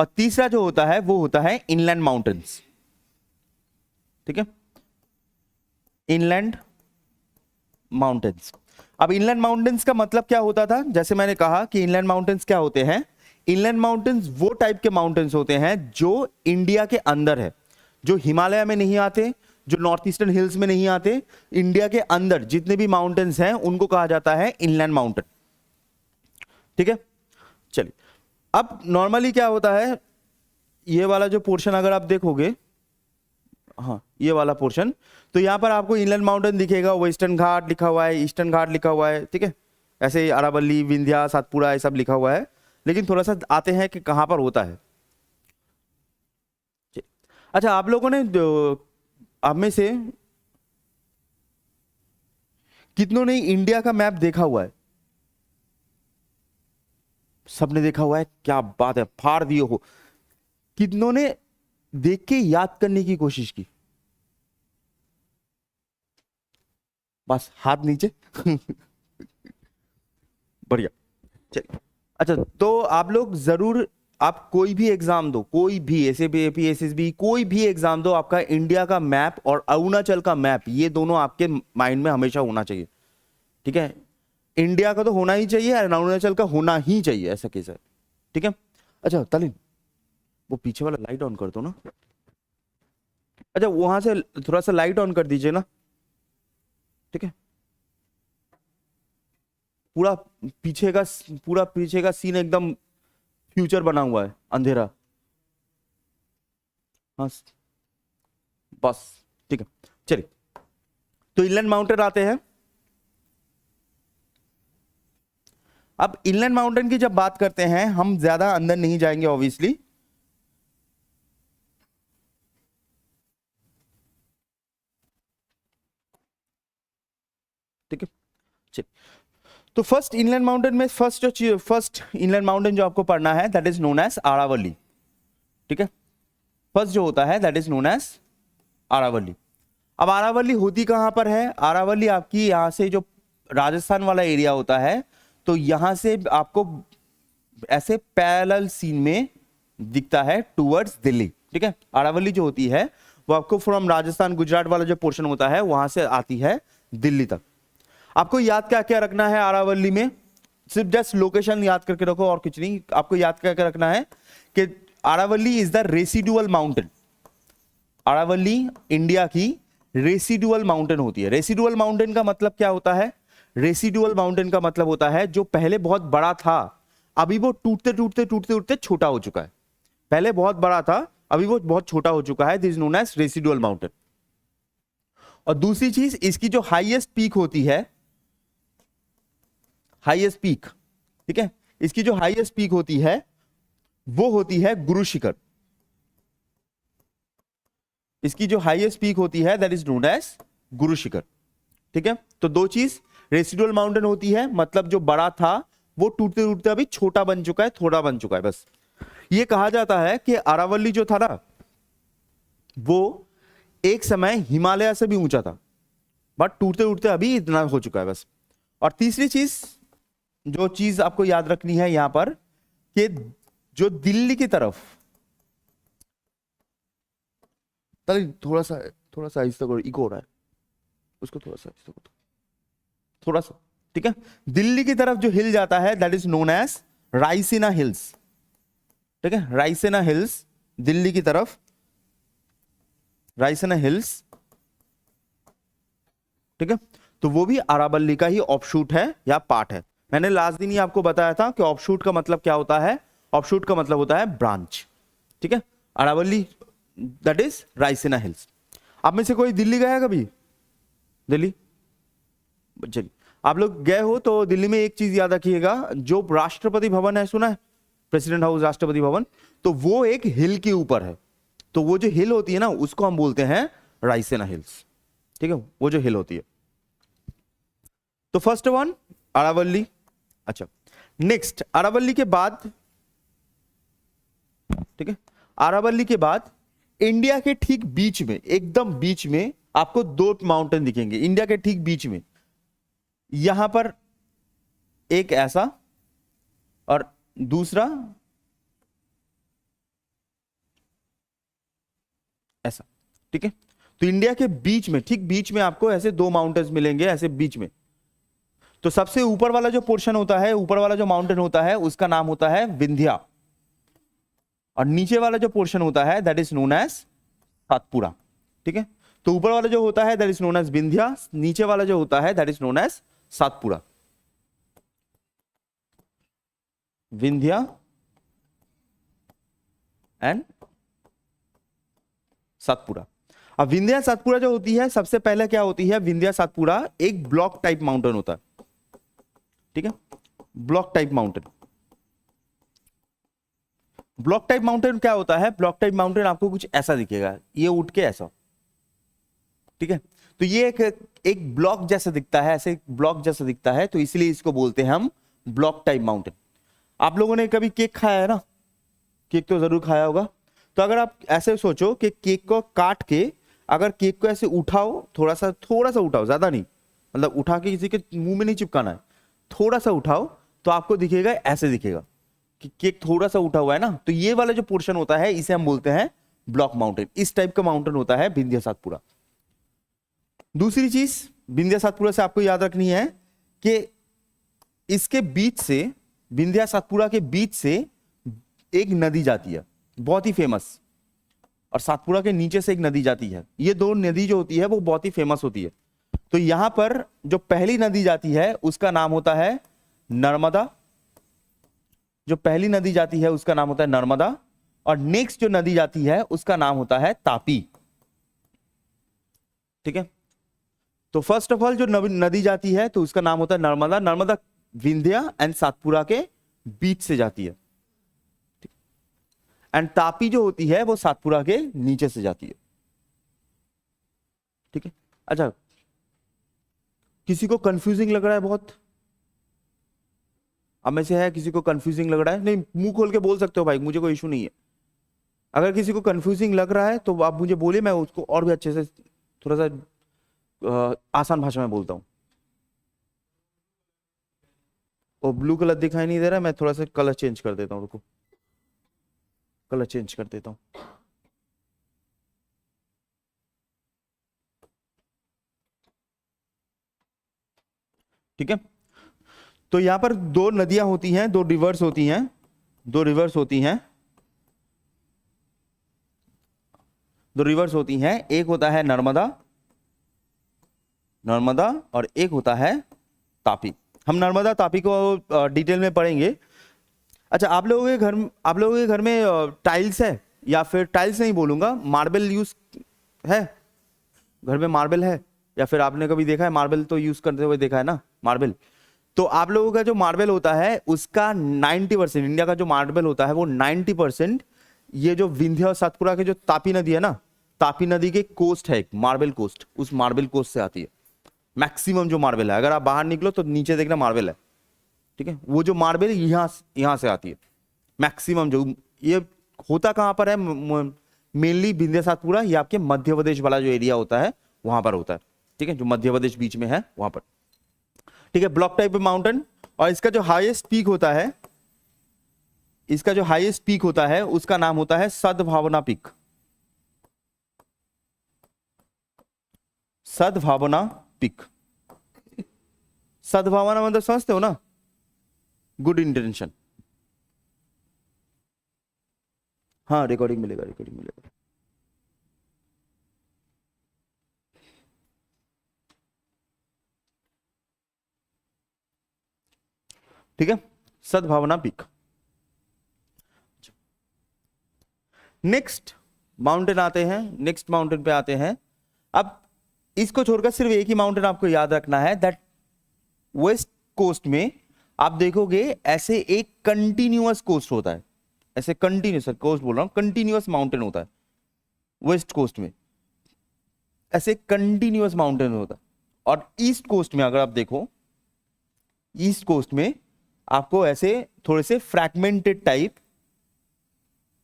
और तीसरा जो होता है वो होता है इनलैंड माउंटेन्स। ठीक है, इनलैंड माउंटेन्स। अब इनलैंड माउंटेन्स का मतलब क्या होता था, जैसे मैंने कहा कि इनलैंड माउंटेन्स क्या होते हैं। इनलैंड माउंटेन्स वो टाइप के माउंटेन्स होते हैं जो इंडिया के अंदर है, जो हिमालय में नहीं आते, जो नॉर्थ ईस्टर्न हिल्स में नहीं आते। इंडिया के अंदर जितने भी माउंटेन्स हैं उनको कहा जाता है इनलैंड माउंटेन। ठीक है, चलिए अब नॉर्मली क्या होता है, ये वाला जो पोर्शन अगर आप देखोगे, हाँ ये वाला पोर्शन, तो यहां पर आपको इनलैंड माउंटेन दिखेगा, वेस्टर्न घाट लिखा हुआ है, ईस्टर्न घाट लिखा हुआ है। ठीक है, ऐसे अरावली, विंध्या, सातपुड़ा ये सब लिखा हुआ है। लेकिन थोड़ा सा आते हैं कि कहां पर होता है। अच्छा, आप लोगों ने आप में से कितनों ने इंडिया का मैप देखा हुआ है? सबने देखा हुआ है, क्या बात है, फाड़ दिए हो। कितनों ने देख के याद करने की कोशिश की? बस हाथ नीचे। बढ़िया, चलिए। अच्छा, तो आप लोग जरूर, आप कोई भी एग्जाम दो, कोई भी एसएबी, एसएसबी, कोई भी एग्जाम दो, आपका इंडिया का मैप और अरुणाचल का मैप, ये दोनों आपके माइंड में हमेशा होना चाहिए। ठीक है, इंडिया का तो होना ही चाहिए और अरुणाचल का होना ही चाहिए, ऐसा केस है। ठीक है, अच्छा तलिन, वो पीछे वाला लाइट ऑन कर दो ना। अच्छा, वहां से थोड़ा सा लाइट ऑन कर दीजिए ना। ठीक है, पूरा पूरा पीछे का सीन एकदम फ्यूचर बना हुआ है, अंधेरा। हाँ बस, ठीक है, चलिए। तो इनलैंड माउंटेन आते हैं। अब इनलैंड माउंटेन की जब बात करते हैं, हम ज्यादा अंदर नहीं जाएंगे ऑब्वियसली। ठीक है, चलिए। तो फर्स्ट इनलैंड माउंटेन में फर्स्ट इनलैंड माउंटेन जो आपको पढ़ना है that is known as Aravali. ठीक है, फर्स्ट जो होता है that is known as Aravali. अब आरावली होती कहां पर है? आरावली आपकी यहां से जो राजस्थान वाला एरिया होता है, तो यहां से आपको ऐसे पैरेलल सीन में दिखता है टुवर्ड्स दिल्ली। ठीक है, आरावली जो होती है वो आपको फ्रॉम राजस्थान गुजरात वाला जो पोर्शन होता है वहां से आती है दिल्ली तक। आपको याद क्या क्या रखना है आरावली में? सिर्फ जस्ट लोकेशन याद करके रखो और कुछ नहीं। आपको याद क्या क्या रखना है कि Aravalli is the residual mountain. Aravalli India की रेसिडुअल माउंटेन होती है। रेसिडुअल माउंटेन का मतलब क्या होता है? रेसिडुअल माउंटेन का मतलब होता है जो पहले बहुत बड़ा था, अभी वो टूटते टूटते टूटते टूटते छोटा हो चुका है। पहले बहुत बड़ा था, अभी वो बहुत छोटा हो चुका है। This is known as residual mountain. और दूसरी चीज, इसकी जो हाईएस्ट पीक होती है, हाईएस्ट पीक, ठीक है, इसकी जो हाईएस्ट पीक होती है वो होती है गुरु शिखर। इसकी जो हाईएस्ट पीक होती है that is known as Guru Shikhar. ठीक है, तो दो चीज, रेसिडुअल माउंटेन होती है मतलब जो बड़ा था वो टूटते टूटते अभी छोटा बन चुका है, थोड़ा बन चुका है बस। ये कहा जाता है कि अरावली जो था ना वो एक समय हिमालय से भी ऊंचा था, बट टूटते टूटते अभी इतना हो चुका है बस। और तीसरी चीज, जो चीज आपको याद रखनी है यहां पर, कि जो दिल्ली की तरफ, थोड़ा सा आहिस्ता करो, इको हो रहा है, उसको थोड़ा सा आहिस्ता करो, थोड़ा सा। ठीक है, दिल्ली की तरफ जो हिल जाता है that is known as Raisina hills. ठीक है, रायसीना हिल्स, दिल्ली की तरफ रायसीना हिल्स। ठीक है, तो वो भी अरावली का ही ऑफशूट है या पार्ट है। मैंने लास्ट दिन ही आपको बताया था कि ऑफशूट का मतलब क्या होता है। ऑफशूट का मतलब होता है ब्रांच। ठीक है, Aravali that is Raisina hills. आप में से कोई दिल्ली गया कभी? दिल्ली चलिए, आप लोग गए हो तो दिल्ली में एक चीज याद रखिएगा, जो राष्ट्रपति भवन है, सुना है, प्रेसिडेंट हाउस, राष्ट्रपति भवन, तो वो एक हिल के ऊपर है। तो वो जो हिल होती है ना उसको हम बोलते हैं रायसीना हिल्स। ठीक है, वो जो हिल होती है। तो फर्स्ट वन अरावली। अच्छा, नेक्स्ट अरावली के बाद, ठीक है, अरावली के बाद इंडिया के ठीक बीच में, एकदम बीच में आपको दो माउंटेन दिखेंगे। इंडिया के ठीक बीच में, यहां पर एक ऐसा और दूसरा ऐसा, ठीक है। तो इंडिया के बीच में, ठीक बीच में आपको ऐसे दो माउंटेन्स मिलेंगे, ऐसे बीच में। तो सबसे ऊपर वाला जो पोर्शन होता है, ऊपर वाला जो माउंटेन होता है, उसका नाम होता है विंध्या, और नीचे वाला जो पोर्शन होता है that is known as Satpura, ठीक है। तो ऊपर वाला जो होता है that is known as Vindhya, नीचे वाला जो होता है that is known as Satpura. Vindhya and Satpura. अब विंध्या सातपुरा जो होती है, सबसे पहले क्या होती है, विंध्या सातपुरा एक ब्लॉक टाइप माउंटेन होता है, ठीक है। Block type mountain, block type mountain क्या होता है, ब्लॉक टाइप माउंटेन आपको कुछ ऐसा दिखेगा, ये उठ के ऐसा, ठीक है। तो ये एक ब्लॉक जैसा दिखता है, ऐसे ब्लॉक जैसा दिखता है, तो इसलिए इसको बोलते हैं हम ब्लॉक टाइप माउंटेन। आप लोगों ने कभी केक खाया है ना, केक तो जरूर खाया होगा। तो अगर आप ऐसे सोचो कि केक को काट के, अगर केक को ऐसे उठाओ, थोड़ा सा उठाओ, ज्यादा नहीं, मतलब उठा के किसी के मुंह में नहीं चिपकाना है, थोड़ा सा उठाओ तो आपको दिखेगा, ऐसे दिखेगा कि केक थोड़ा सा उठा हुआ है ना। तो ये वाला जो पोर्शन होता है इसे हम बोलते हैं ब्लॉक माउंटेन। इस टाइप का माउंटेन होता है विंध्या सातपुरा। दूसरी चीज विंध्या सातपुरा से आपको याद रखनी है कि इसके बीच से, विंध्या सातपुरा के बीच से एक नदी जाती है, बहुत ही फेमस, और सातपुरा के नीचे से एक नदी जाती है। ये दो नदी जो होती है वो बहुत ही फेमस होती है। तो यहां पर जो पहली नदी जाती है उसका नाम होता है नर्मदा, जो पहली नदी जाती है उसका नाम होता है नर्मदा, और नेक्स्ट जो नदी जाती है उसका नाम होता है तापी, ठीक है। तो फर्स्ट ऑफ ऑल जो नदी जाती है तो उसका नाम होता है नर्मदा। नर्मदा विंध्या एंड सातपुरा के बीच से जाती है, एंड तापी जो होती है वो सातपुरा के नीचे से जाती है, ठीक है। अच्छा, किसी को कंफ्यूजिंग लग रहा है बहुत? अब में से है किसी को कंफ्यूजिंग लग रहा है? नहीं, मुंह खोल के बोल सकते हो भाई, मुझे कोई इशू नहीं है। अगर किसी को कंफ्यूजिंग लग रहा है तो आप मुझे बोलिए, मैं उसको और भी अच्छे से थोड़ा सा आसान भाषा में बोलता हूं। वो ब्लू कलर दिखाई नहीं दे रहा है, मैं थोड़ा सा कलर चेंज कर देता हूं, रुको, कलर चेंज कर देता हूं। ठीक है। तो यहां पर दो नदियां होती हैं, दो रिवर्स होती हैं, दो रिवर्स होती हैं, दो रिवर्स होती हैं। एक होता है नर्मदा, नर्मदा, और एक होता है तापी। हम नर्मदा तापी को डिटेल में पढ़ेंगे। अच्छा, आप लोगों के घर में टाइल्स है, या फिर टाइल्स नहीं बोलूंगा, मार्बल यूज है? घर में मार्बल है, या फिर आपने कभी देखा है मार्बल तो यूज करते हुए देखा है ना मार्बल? तो आप लोगों का जो मार्बल होता है उसका 90%, इंडिया का जो मार्बल होता है वो 90% ये जो विंध्या और सातपुरा के जो तापी नदी है ना, तापी नदी के कोस्ट है एक मार्बल कोस्ट, उस मार्बल कोस्ट से आती है मैक्सिमम जो मार्बल है। अगर आप बाहर निकलो तो नीचे देखना मार्बल है, ठीक है। वो जो मार्बल यहां से आती है मैक्सिमम। जो ये होता कहां पर है, मेनली विंध्या सातपुरा, ये आपके मध्य प्रदेश वाला जो एरिया होता है वहां पर होता है, ठीक है, जो मध्य प्रदेश बीच में है वहां पर, ठीक है। ब्लॉक टाइप माउंटेन, और इसका जो हाईएस्ट पीक होता है, इसका जो हाईएस्ट पीक होता है उसका नाम होता है सद्भावना पीक। सद्भावना पीक, सद्भावना मतलब समझते हो ना, गुड इंटेंशन। हाँ, रिकॉर्डिंग मिलेगा, रिकॉर्डिंग मिलेगा। ठीक है, सद्भावना पीक। नेक्स्ट माउंटेन आते हैं, नेक्स्ट माउंटेन पे आते हैं। अब इसको छोड़कर सिर्फ एक ही माउंटेन आपको याद रखना है, दैट वेस्ट कोस्ट में आप देखोगे ऐसे एक कंटिन्यूअस कोस्ट होता है, ऐसे कंटिन्यूअस कोस्ट बोल रहा हूं, कंटिन्यूअस माउंटेन होता है वेस्ट कोस्ट में, ऐसे कंटिन्यूअस माउंटेन होता है। और ईस्ट कोस्ट में अगर आप देखो, ईस्ट कोस्ट में आपको ऐसे थोड़े से फ्रैगमेंटेड टाइप,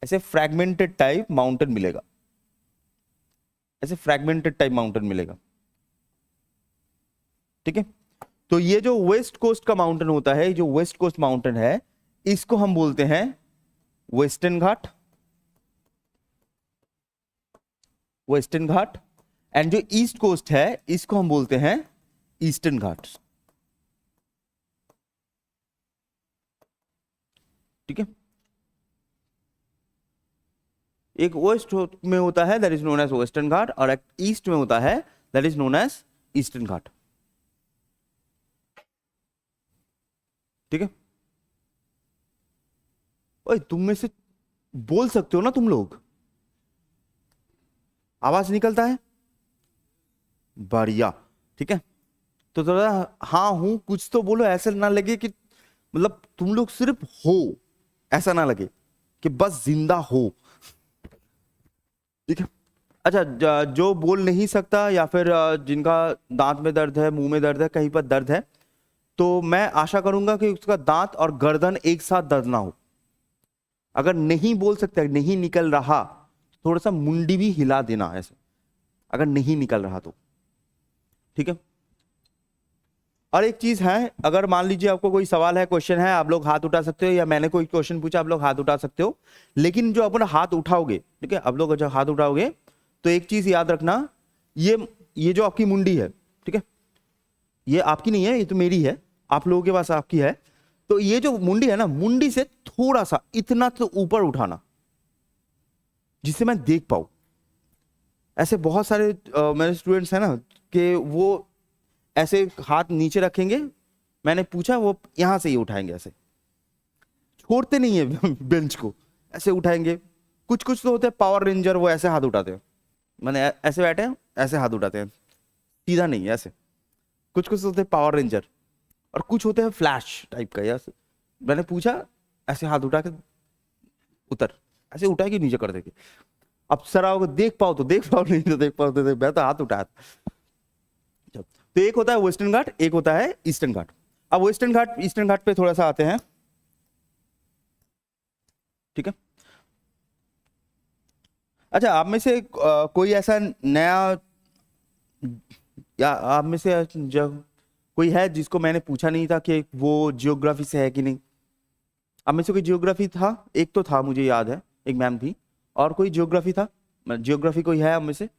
ऐसे फ्रैगमेंटेड टाइप माउंटेन मिलेगा, ऐसे फ्रैगमेंटेड टाइप माउंटेन मिलेगा, ठीक है। तो ये जो वेस्ट कोस्ट का माउंटेन होता है, जो वेस्ट कोस्ट माउंटेन है, इसको हम बोलते हैं western Ghat, western Ghat, and जो ईस्ट कोस्ट है इसको हम बोलते हैं ईस्टर्न घाट। ठीक है, एक वेस्ट में होता है that is known as western Ghat, और एक ईस्ट में होता है that is known as eastern Ghat. ठीक है, ओए तुम में से बोल सकते हो ना तुम लोग, आवाज निकलता है, बढ़िया। ठीक है, तो थोड़ा हाँ हूं कुछ तो बोलो, ऐसे ना लगे कि मतलब तुम लोग सिर्फ हो, ऐसा ना लगे कि बस जिंदा हो। ठीक है, अच्छा जो बोल नहीं सकता या फिर जिनका दांत में दर्द है, मुंह में दर्द है, कहीं पर दर्द है, तो मैं आशा करूंगा कि उसका दांत और गर्दन एक साथ दर्द ना हो। अगर नहीं बोल सकते, नहीं निकल रहा, थोड़ा सा मुंडी भी हिला देना ऐसे, अगर नहीं निकल रहा तो। ठीक है, और एक चीज है, अगर मान लीजिए आपको कोई सवाल है, क्वेश्चन है, आप लोग हाथ उठा सकते हो, या मैंने कोई क्वेश्चन पूछा आप लोग हाथ उठा सकते हो, लेकिन जो अपन हाथ उठाओगे, ठीक है, आप लोग जब हाथ उठाओगे तो एक चीज याद रखना, ये जो आपकी मुंडी है, ठीक है, ये आपकी नहीं है, ये तो मेरी है, आप लोगों के पास आपकी है, तो ये जो मुंडी है ना, मुंडी से थोड़ा सा इतना तो ऊपर उठाना जिससे मैं देख पाऊं। ऐसे बहुत सारे मेरे स्टूडेंट्स हैं ना कि वो ऐसे हाथ नीचे रखेंगे, मैंने पूछा वो यहां से ही उठाएंगे, ऐसे छोड़ते नहीं है बेंच को, ऐसे उठाएंगे। कुछ कुछ तो होते हैं पावर रेंजर, वो ऐसे हाथ उठाते हैं, मैंने ऐसे बैठे हैं ऐसे हाथ उठाते हैं, सीधा नहीं ऐसे। कुछ कुछ होते हैं पावर रेंजर, और कुछ होते हैं फ्लैश टाइप का, ऐसे मैंने पूछा ऐसे हाथ उठा के उतर, ऐसे उठा के नीचे कर देंगे। अब सर आओगे देख पाओ तो देख पाओ, नहीं तो देख पाओ तो मैं तो हाथ उठाया। तो एक होता है वेस्टर्न घाट, एक होता है ईस्टर्न घाट। अब वेस्टर्न घाट ईस्टर्न घाट पे थोड़ा सा आते हैं। ठीक है, अच्छा आप में से कोई ऐसा नया, या आप में से जब कोई है जिसको मैंने पूछा नहीं था कि वो जियोग्राफी से है कि नहीं? आप में से कोई जियोग्राफी था? एक तो था, मुझे याद है, एक मैम थी, और कोई जियोग्राफी था? जियोग्राफी कोई है आप में से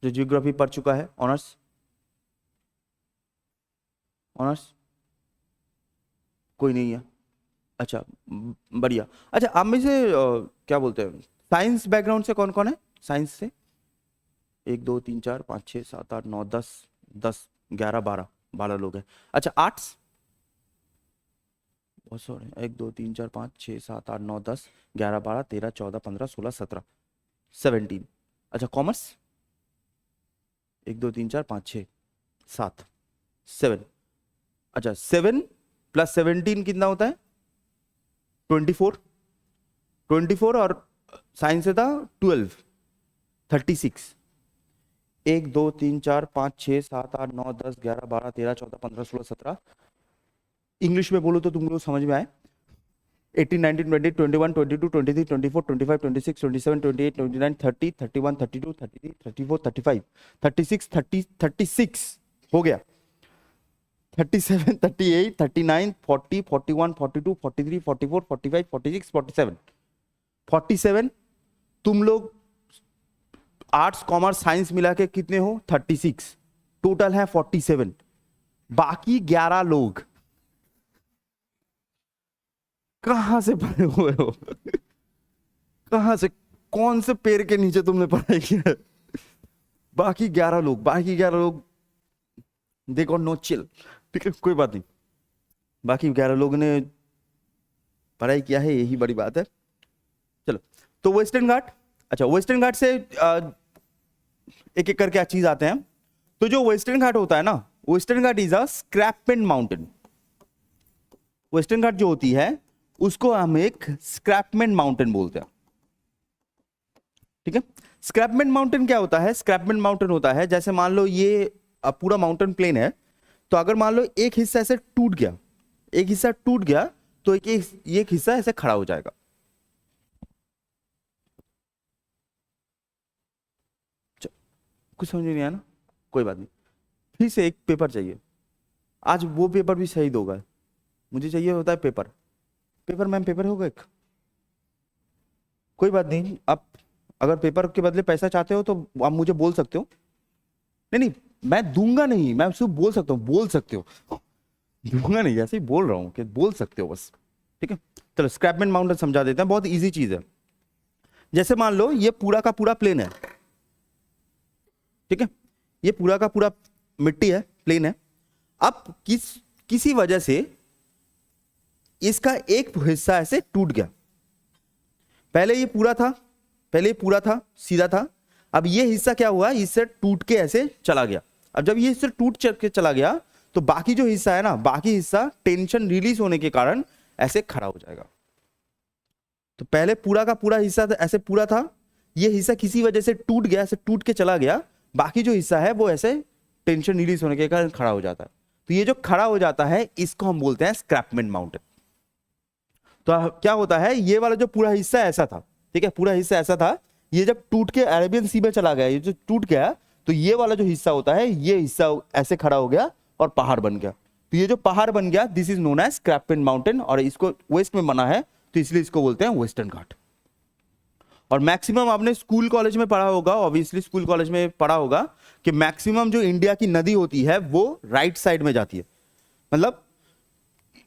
जो जियोग्राफी पढ़ चुका है? ऑनर्स, ऑनर्स कोई नहीं है? अच्छा बढ़िया। अच्छा आप में से क्या बोलते हैं, साइंस बैकग्राउंड से कौन कौन है? साइंस से 1 2 3 4 5 6 7 8 9 10 10 11 12 लोग हैं। अच्छा आर्ट्स, बहुत सॉरी, 1 2 3 4 5 6 7 8 9 10 11 12 13 14 15 16 17 17। अच्छा कॉमर्स, 1 2 3 4 5 6 7 7। अच्छा 7 + 17 कितना होता है? 24। 24 और साइंस से था 12, 36। 1 2 3 4 5 6 7 8 9 10 11 12 13 14 15 16 17। इंग्लिश में बोलो तो तुम लोग समझ में आए, 18 19 20 21 22 23 24 25 26 27 28 29 30 31 32 33 34 35 36 30 36 हो गया, 37 38 39 40 41 42 43 44 45 46 47 47। तुम लोग आर्ट्स कॉमर्स साइंस मिला के कितने हो? 36, टोटल है 47। बाकी 11 लोग कहां से पढ़े हुए हो? कहां से, कौन से पेड़ के नीचे तुमने पढ़ाई किया है? बाकी 11 लोग दे गॉट नो चिल। ठीक है कोई बात नहीं, बाकी 11 लोगों ने पढ़ाई किया है, यही बड़ी बात है। चलो तो वेस्टर्न घाट, अच्छा वेस्टर्न घाट से एक एक करके चीज आते हैं। तो जो वेस्टर्न घाट होता है ना, western Ghat is a escarpment mountain. Western Ghat जो होती है उसको हम एक स्क्रैपमेंट माउंटेन बोलते हैं। ठीक है, स्क्रैपमेंट माउंटेन क्या होता है? स्क्रैपमेंट माउंटेन होता है जैसे मान लो ये पूरा माउंटेन प्लेन है, तो अगर मान लो एक हिस्सा ऐसे टूट गया, एक हिस्सा टूट गया, तो एक हिस्सा ऐसे खड़ा हो जाएगा। कुछ समझ नहीं आया ना, कोई बात नहीं, फिर से एक पेपर चाहिए। आज वो पेपर भी शहीद होगा, मुझे चाहिए होता है पेपर। मैम पेपर होगा एक, कोई बात नहीं, आप अगर पेपर के बदले पैसा चाहते हो तो आप मुझे बोल सकते हो। नहीं नहीं मैं दूंगा नहीं, मैं सिर्फ बोल सकता हूँ, बोल सकते हो, दूंगा नहीं, ऐसे ही बोल रहा हूँ कि बोल सकते हो बस। ठीक है, चलो स्क्रैपमेंट माउंटेन समझा देते हैं, बहुत इजी चीज है। जैसे मान लो ये पूरा का पूरा प्लेन है, ठीक है, ये पूरा का पूरा मिट्टी है, प्लेन है। अब किसी वजह से इसका एक हिस्सा ऐसे टूट गया। पहले ये पूरा था, पहले ये पूरा था, सीधा था। अब ये हिस्सा क्या हुआ, इससे टूट के ऐसे चला गया। अब जब ये हिस्सा टूट के चला गया तो बाकी जो हिस्सा है ना, बाकी हिस्सा टेंशन रिलीज होने के कारण ऐसे खड़ा हो जाएगा। तो पहले पूरा का पूरा हिस्सा ऐसे पूरा था, ये हिस्सा किसी वजह से टूट गया, ऐसे टूट के चला गया। बाकी जो हिस्सा है वो ऐसे टेंशन रिलीज होने के कारण खड़ा हो जाता है। तो ये जो खड़ा हो जाता है इसको हम बोलते हैं स्क्रैपमेंट माउंटेन। तो क्या होता है, ये वाला जो पूरा हिस्सा ऐसा था, ठीक है, पूरा हिस्सा ऐसा था, ये जब टूट के अरेबियन सी में चला गया, ये जो टूट गया, तो ये वाला जो हिस्सा होता है, ये हिस्सा ऐसे खड़ा हो गया और पहाड़ बन गया। तो ये जो पहाड़ बन गया, this is known as escarpment mountain, और इसको वेस्ट में बना है तो इसलिए इसको बोलते हैं वेस्टर्न घाट। और मैक्सिमम आपने स्कूल कॉलेज में पढ़ा होगा, ऑब्वियसली स्कूल कॉलेज में पढ़ा होगा कि मैक्सिमम जो इंडिया की नदी होती है वो राइट साइड में जाती है, मतलब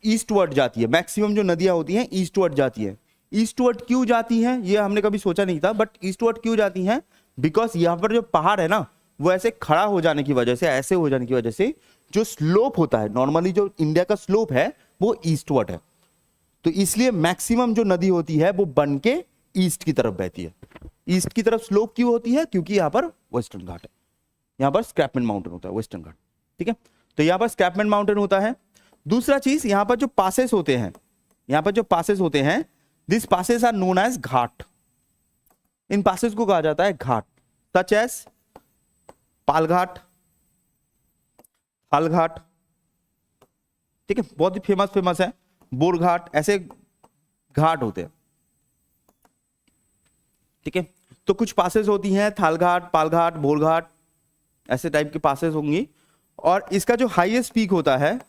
ईस्टवर्ड जाती है। मैक्सिमम जो नदियां होती हैं ईस्टवर्ड जाती है। ईस्टवर्ड क्यों जाती हैं ये हमने कभी सोचा नहीं था, बट ईस्टवर्ड क्यों जाती हैं, बिकॉज यहां पर जो पहाड़ है ना, वो ऐसे खड़ा हो जाने की वजह से, ऐसे हो जाने की वजह से जो स्लोप होता है, नॉर्मली जो इंडिया का स्लोप है वो ईस्टवर्ड है। तो इसलिए मैक्सिमम जो नदी होती है वो बन के ईस्ट की तरफ बहती है। ईस्ट की तरफ स्लोप क्यों होती है, क्योंकि यहां पर वेस्टर्न घाट है, यहां पर स्क्रैपमेंट माउंटेन होता है, वेस्टर्न घाट। ठीक है, तो यहां पर स्क्रैपमेंट माउंटेन होता है। दूसरा चीज, यहां पर जो पासेस होते हैं, यहां पर जो पासेस होते हैं, this passes are known as ghat. इन पासेस को कहा जाता है घाट, सच एज पालघाट, फालघाट, ठीक है, बहुत ही फेमस है, बोरघाट, ऐसे घाट होते हैं। ठीक है, तो कुछ पासेस होती हैं, थालघाट, पालघाट, बोरघाट, ऐसे टाइप की पासेस होंगी। और इसका जो हाईएस्ट पीक होता है,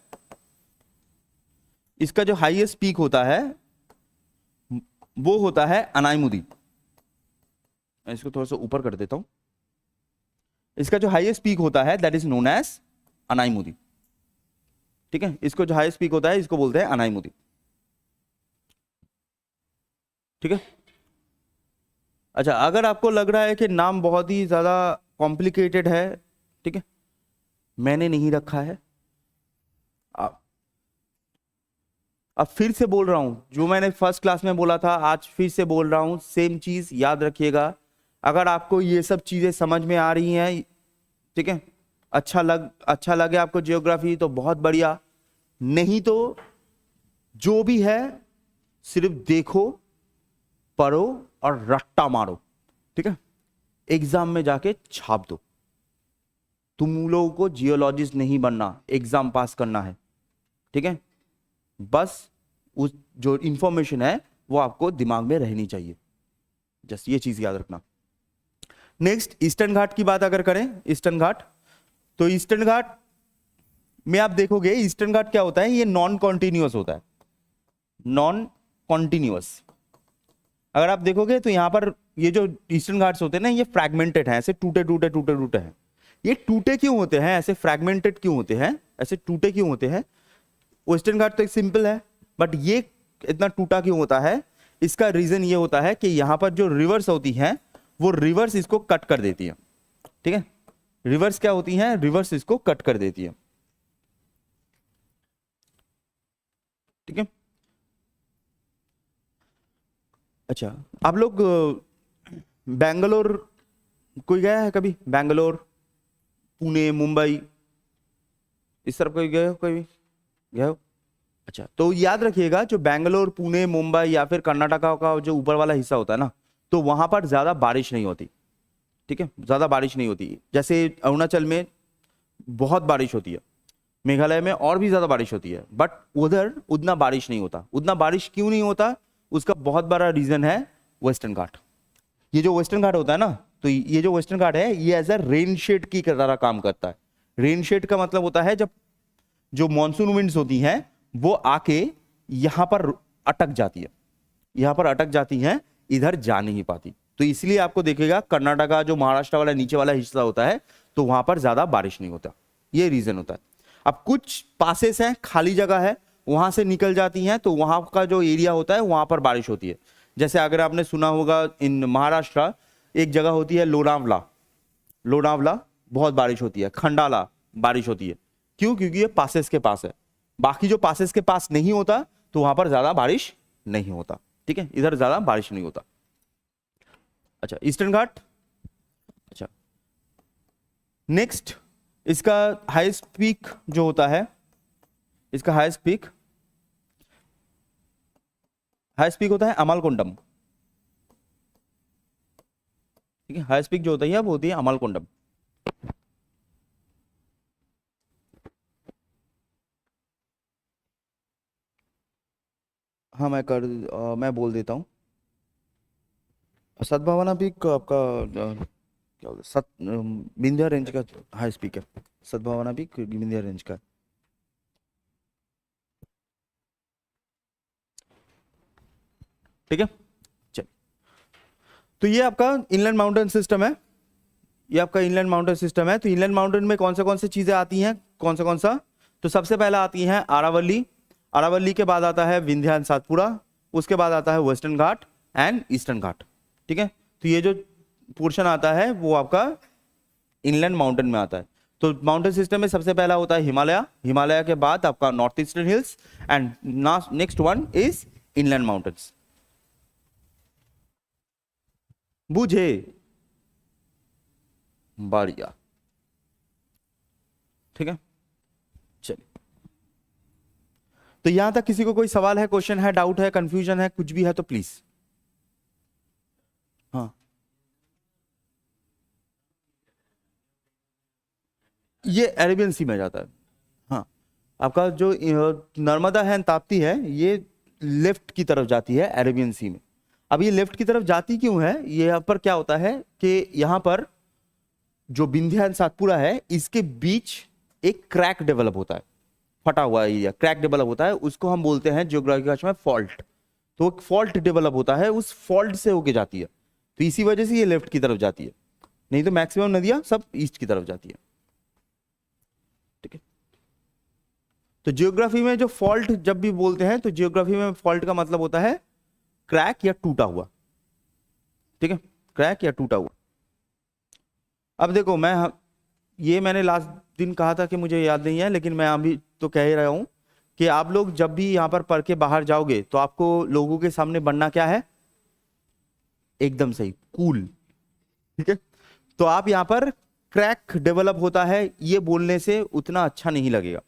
इसका जो हाईएस्ट पीक होता है वो होता है अनाईमुदी। मैं इसको थोड़ा सा ऊपर कर देता हूं। इसका जो हाईएस्ट पीक होता है that is known as Anamudi. ठीक है, इसको जो हाईएस्ट पीक होता है इसको बोलते हैं अनाईमुदी। ठीक है, अच्छा, अगर आपको लग रहा है कि नाम बहुत ही ज्यादा कॉम्प्लिकेटेड है, ठीक है, मैंने नहीं रखा है, अब फिर से बोल रहा हूं, जो मैंने फर्स्ट क्लास में बोला था आज फिर से बोल रहा हूं, सेम चीज याद रखिएगा। अगर आपको ये सब चीजें समझ में आ रही हैं, ठीक है, अच्छा लगे आपको ज्योग्राफी तो बहुत बढ़िया, नहीं तो जो भी है सिर्फ देखो, पढ़ो और रट्टा मारो। ठीक है, एग्जाम में जाके छाप दो। तुम लोगों को जियोलॉजिस्ट नहीं बनना, एग्जाम पास करना है। ठीक है, बस उस जो इंफॉर्मेशन है वो आपको दिमाग में रहनी चाहिए, जस्ट ये चीज याद रखना। नेक्स्ट, ईस्टर्न घाट की बात अगर करें, ईस्टर्न घाट, तो ईस्टर्न घाट में आप देखोगे ईस्टर्न घाट क्या होता है, ये नॉन कॉन्टिन्यूअस होता है, नॉन कॉन्टिन्यूअस। अगर आप देखोगे तो यहां पर ये जो ईस्टर्न घाट्स होते हैं ना, ये फ्रैगमेंटेड है, ऐसे टूटे टूटे हैं। ये टूटे क्यों होते हैं, ऐसे फ्रैगमेंटेड क्यों होते हैं, ऐसे टूटे क्यों होते हैं? वेस्टर्न घाट तो एक सिंपल है, बट ये इतना टूटा क्यों होता है? इसका रीजन ये होता है कि यहां पर जो रिवर्स होती हैं वो रिवर्स इसको कट कर देती है। ठीक है, रिवर्स क्या होती हैं, रिवर्स इसको कट कर देती है। ठीक है, अच्छा, आप लोग बैंगलोर कोई गया है कभी? बैंगलोर, पुणे, मुंबई, इस तरफ कोई गए हो, कोई गए हो? अच्छा, तो याद रखिएगा, जो बैंगलोर, पुणे, मुंबई या फिर कर्नाटका का जो ऊपर वाला हिस्सा होता है ना, तो वहां पर ज्यादा बारिश नहीं होती। ठीक है, ज्यादा बारिश नहीं होती। जैसे अरुणाचल में बहुत बारिश होती है, मेघालय में और भी ज्यादा बारिश होती है, बट उधर उतना बारिश नहीं होता। उतना बारिश क्यों नहीं होता? उसका बहुत बड़ा रीजन है वेस्टर्न घाट। ये जो वेस्टर्न घाट होता है ना, तो ये जो वेस्टर्न घाट है ये एज ए रेन शेड की तरह काम करता है। रेन शेड का मतलब होता है जब जो मॉनसून विंड्स होती हैं वो आके यहां पर अटक जाती है, यहां पर अटक जाती हैं, इधर जा नहीं पाती। तो इसलिए आपको देखेगा कर्नाटका जो महाराष्ट्र वाला नीचे वाला हिस्सा होता है तो वहां पर ज्यादा बारिश नहीं होता, ये रीजन होता है। अब कुछ पासेस हैं, खाली जगह है, वहां से निकल जाती हैं तो वहां का जो एरिया होता है वहां पर बारिश होती है। जैसे अगर आपने सुना होगा इन महाराष्ट्र एक जगह होती है लोनावला, लोनावला बहुत बारिश होती है, खंडाला बारिश होती है। क्यों? क्योंकि ये पासेस के पास है। बाकी जो पासेस के पास नहीं होता तो वहां पर ज्यादा बारिश नहीं होता। ठीक है, इधर ज्यादा बारिश नहीं होता। अच्छा, ईस्टर्न घाट। अच्छा, नेक्स्ट इसका हाईएस्ट पीक जो होता है, इसका हाईएस्ट पीक होता है अमालकोंडम। ठीक है, हाईएस्ट पीक जो होता है वो होती है अमालकोंडम। हाँ मैं बोल देता हूँ। सद्भावना पीक आपका क्या होता है, विंध्या रेंज का हाई पीक है। सद्भावना पीक विंध्या रेंज का। ठीक है, चलिए, तो ये आपका इनलैंड माउंटेन सिस्टम है, ये आपका इनलैंड माउंटेन सिस्टम है। तो इनलैंड माउंटेन में कौन से चीजें आती हैं, कौन सा? तो सबसे पहला आती है आरावली, अरावली के बाद आता है विंध्या एंड सातपुड़ा, उसके बाद आता है western Ghat and eastern Ghat. ठीक है, तो ये जो पोर्शन आता है वो आपका इनलैंड माउंटेन में आता है। तो माउंटेन सिस्टम में सबसे पहला होता है हिमालय, हिमालय के बाद आपका north eastern hills and next one is inland mountains. बुझे? बढ़िया। ठीक है, चलिए, तो यहां तक किसी को कोई सवाल है, क्वेश्चन है, डाउट है, कंफ्यूजन है, कुछ भी है तो प्लीज। हाँ, ये अरेबियन सी में जाता है। हाँ, आपका जो नर्मदा है, ताप्ती है, ये लेफ्ट की तरफ जाती है अरेबियन सी में। अब ये लेफ्ट की तरफ जाती क्यों है? ये यहाँ पर क्या होता है कि यहाँ पर जो विंध्या एंड सातपुड़ा है इसके बीच एक क्रैक डेवलप होता है, फटा हुआ एरिया, क्रैक डेवलप होता है, उसको हम बोलते हैं ज्योग्राफी भाषा में फॉल्ट। तो एक फॉल्ट डेवलप होता है, उस फॉल्ट से होके जाती है, तो इसी वजह से ये लेफ्ट की तरफ जाती है, नहीं तो मैक्सिमम नदियां सब ईस्ट की तरफ जाती है। ठीक है, तो जियोग्राफी में जो फॉल्ट जब भी बोलते हैं तो जियोग्राफी में फॉल्ट का मतलब होता है क्रैक या टूटा हुआ। ठीक है, क्रैक या टूटा हुआ। अब देखो, मैंने लास्ट दिन कहा था कि मुझे याद नहीं है, लेकिन मैं अभी तो कह ही रहा हूं कि आप लोग जब भी यहां पर पढ़ के बाहर जाओगे तो आपको लोगों के सामने बनना क्या है? एकदम सही, कूल। ठीक है, तो आप यहां पर क्रैक डेवलप होता है ये बोलने से उतना अच्छा नहीं लगेगा,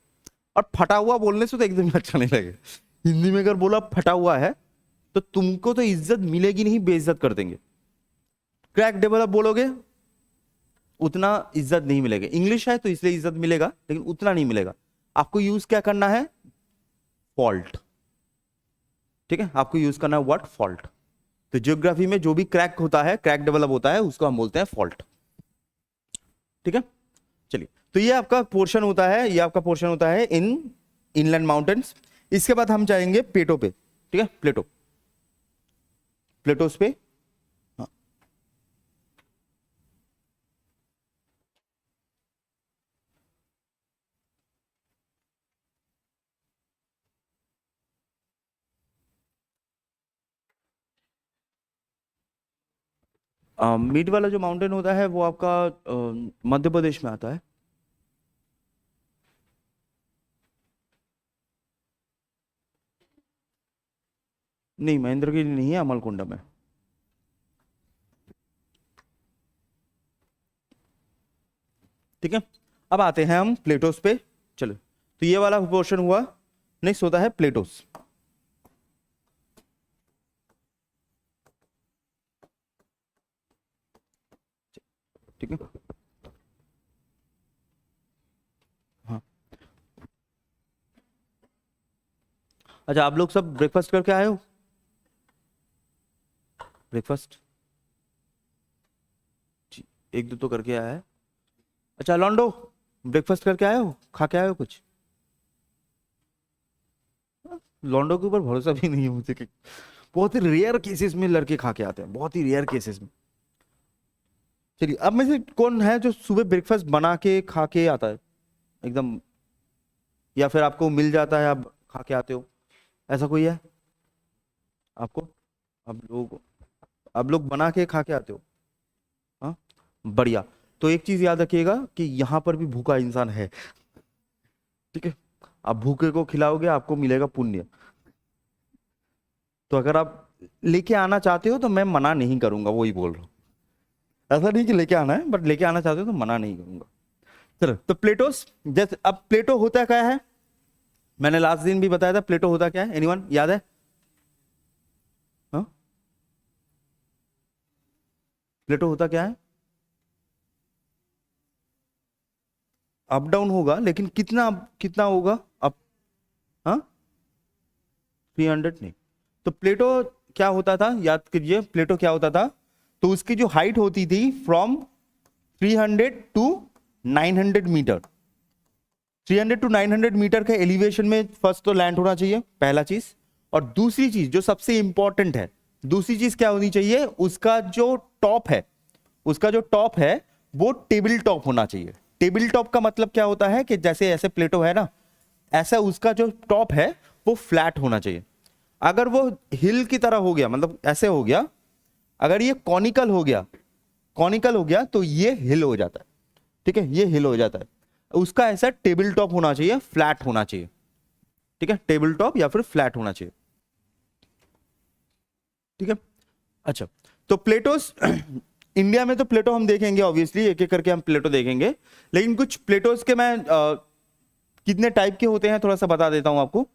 और फटा हुआ बोलने से तो एकदम ही अच्छा नहीं लगेगा। हिंदी में अगर बोला फटा हुआ है तो तुमको तो इज्जत मिलेगी नहीं, बेइज्जत कर देंगे। क्रैक डेवलप बोलोगे उतना इज्जत नहीं मिलेगा। इंग्लिश है तो इसलिए इज्जत मिलेगा, लेकिन उतना नहीं मिलेगा। आपको यूज क्या करना है? फॉल्ट। ठीक है, आपको यूज करना है व्हाट? फॉल्ट। तो ज्योग्राफी में जो भी क्रैक होता है, क्रैक डेवलप होता है, उसको हम बोलते हैं फॉल्ट। ठीक है, चलिए, तो ये आपका पोर्शन होता है, ये आपका पोर्शन होता है इनलैंड माउंटेन्स। इसके बाद हम जाएंगे प्लेटो पे। ठीक है, प्लेटोस पे। मिड वाला जो माउंटेन होता है वो आपका मध्य प्रदेश में आता है। नहीं, महेंद्रगिरी नहीं है, अमलकुंडम में। ठीक है, अब आते हैं हम प्लेटोस पे। चलो, तो ये वाला पोर्शन हुआ। नेक्स्ट होता है प्लेटोस। ठीक है, हाँ, अच्छा, आप लोग सब ब्रेकफास्ट करके आए हो? ब्रेकफास्ट एक दो तो करके आया है। अच्छा, लॉन्डो, ब्रेकफास्ट करके आए हो? खा के आए हो कुछ? लॉन्डो के ऊपर भरोसा भी नहीं है मुझे कि बहुत ही रेयर केसेस में लड़के खा के आते हैं, बहुत ही रेयर केसेस में। चलिए, अब में से कौन है जो सुबह ब्रेकफास्ट बना के खा के आता है एकदम, या फिर आपको मिल जाता है आप खा के आते हो, ऐसा कोई है आपको? अब लोग बना के खा के आते हो? हाँ, बढ़िया। तो एक चीज याद रखिएगा कि यहाँ पर भी भूखा इंसान है, ठीक है? आप भूखे को खिलाओगे आपको मिलेगा पुण्य। तो अगर आप लेके आना चाहते हो तो मैं मना नहीं करूंगा, वही बोल रहा हूँ। ऐसा नहीं कि लेके आना है, बट लेके आना चाहते हो तो मना नहीं करूंगा। चलो, तो प्लेटोस, जैसे अब प्लेटो होता क्या है, मैंने लास्ट दिन भी बताया था प्लेटो होता क्या है, एनीवन याद है? हाँ, प्लेटो होता क्या है? अप डाउन होगा, लेकिन कितना कितना होगा अप? हाँ, 300 नहीं। तो प्लेटो क्या होता था, याद कीजिए, प्लेटो क्या होता था? तो उसकी जो हाइट होती थी from 300 to 900 metre, 300 to 900 metre के एलिवेशन में फर्स्ट तो लैंड होना चाहिए, पहला चीज। और दूसरी चीज जो सबसे इंपॉर्टेंट है, दूसरी चीज क्या होनी चाहिए, उसका जो टॉप है, उसका जो टॉप है वो टेबल टॉप होना चाहिए। टेबल टॉप का मतलब क्या होता है कि जैसे ऐसे प्लेटो है ना, ऐसा उसका जो टॉप है वो फ्लैट होना चाहिए। अगर वो हिल की तरह हो गया, मतलब ऐसे हो गया, अगर ये कॉनिकल हो गया, कॉनिकल हो गया तो ये हिल हो जाता है, ठीक है? ये हिल हो जाता है। उसका ऐसा टेबल टॉप होना चाहिए, फ्लैट होना चाहिए, ठीक है? टेबल टॉप या फिर फ्लैट होना चाहिए, ठीक है? अच्छा, तो प्लेटोस इंडिया में तो प्लेटो हम देखेंगे ऑब्वियसली, एक एक करके हम प्लेटो देखेंगे, लेकिन कुछ प्लेटोस के मैं कितने टाइप के होते हैं थोड़ा सा बता देता हूं आपको।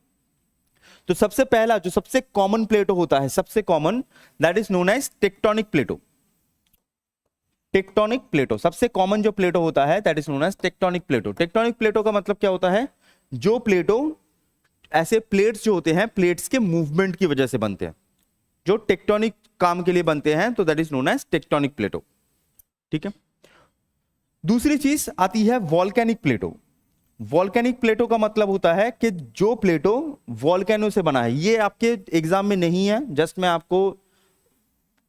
तो सबसे पहला जो सबसे कॉमन प्लेटो होता है, सबसे common, that is known as tectonic plateau. Tectonic plateau, सबसे कॉमन जो प्लेटो होता है that is known as tectonic plateau. Tectonic plateau का मतलब क्या होता है, जो प्लेटो ऐसे प्लेट्स जो होते हैं, प्लेट्स के मूवमेंट की वजह से बनते हैं, जो टेक्टोनिक काम के लिए बनते हैं, तो that is known as tectonic plateau, ठीक है? दूसरी चीज आती है वॉल्केनिक प्लेटो। वॉल्केनिक प्लेटो का मतलब होता है कि जो प्लेटो वॉल्केनो से बना है। ये आपके एग्जाम में नहीं है, जस्ट मैं आपको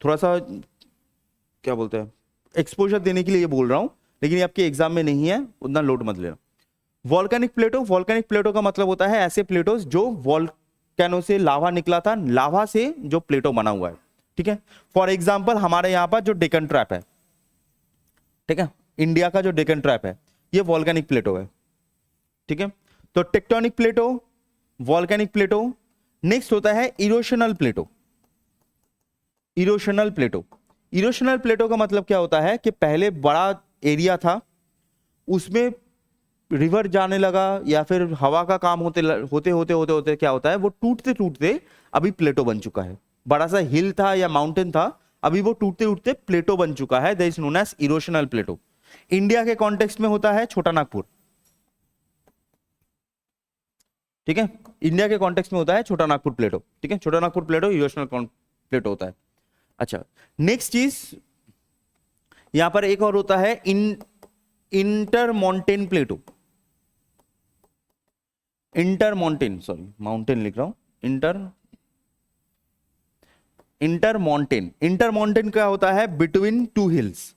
थोड़ा सा क्या बोलते हैं एक्सपोजर देने के लिए ये बोल रहा हूं, लेकिन ये आपके एग्जाम में नहीं है, उतना लोड मत लेना। वॉल्केनिक प्लेटो, वॉल्केनिक प्लेटो का मतलब होता है ऐसे प्लेटोस जो वॉल्केनो से लावा निकला था, लावा से जो प्लेटो बना हुआ है, ठीक है? फॉर एग्जाम्पल हमारे यहां पर जो डेक्कन ट्रैप है, ठीक है, इंडिया का जो डेक्कन ट्रैप है, ये वॉल्केनिक प्लेटो है, ठीक है? तो टेक्टोनिक प्लेटो, वॉल्केनिक प्लेटो। नेक्स्ट होता है इरोशनल प्लेटो। इरोशनल प्लेटो, इरोशनल प्लेटो का मतलब क्या होता है कि पहले बड़ा एरिया था, उसमें रिवर जाने लगा या फिर हवा का काम होते होते होते होते होते क्या होता है, वो टूटते टूटते अभी प्लेटो बन चुका है। बड़ा सा हिल था या माउंटेन था, अभी वो टूटते टूटते प्लेटो बन चुका है, that is known as erosional plateau. India के कॉन्टेक्स्ट में होता है छोटा नागपुर, ठीक है? इंडिया के कॉन्टेक्स्ट में होता है छोटा नागपुर प्लेटो, ठीक है? छोटा नागपुर प्लेटो इरोशनल प्लेटो होता है। अच्छा, नेक्स्ट चीज यहां पर एक और होता है इंटरमॉन्टेन प्लेटो। इंटरमॉन्टेन, सॉरी माउंटेन लिख रहा हूं, इंटरमॉन्टेन। इंटरमॉन्टेन क्या होता है, बिटवीन टू हिल्स,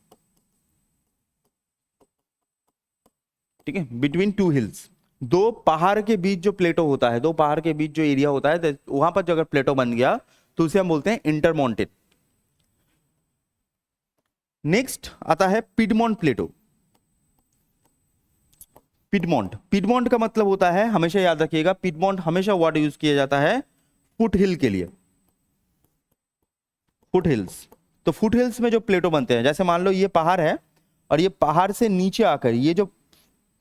ठीक है? बिटवीन टू हिल्स, दो पहाड़ के बीच जो प्लेटो होता है, दो पहाड़ के बीच जो एरिया होता है, वहां पर जो अगर प्लेटो बन गया तो उसे हम बोलते हैं इंटरमॉन्टेन। नेक्स्ट आता है पिडमॉन्ट प्लेटो। पिडमॉन्ट, पिडमॉन्ट का मतलब होता है, हमेशा याद रखिएगा, पिडमॉन्ट हमेशा वर्ड यूज किया जाता है फुट हिल के लिए, फुट हिल्स। तो फुट हिल्स में जो प्लेटो बनते हैं, जैसे मान लो ये पहाड़ है और ये पहाड़ से नीचे आकर ये जो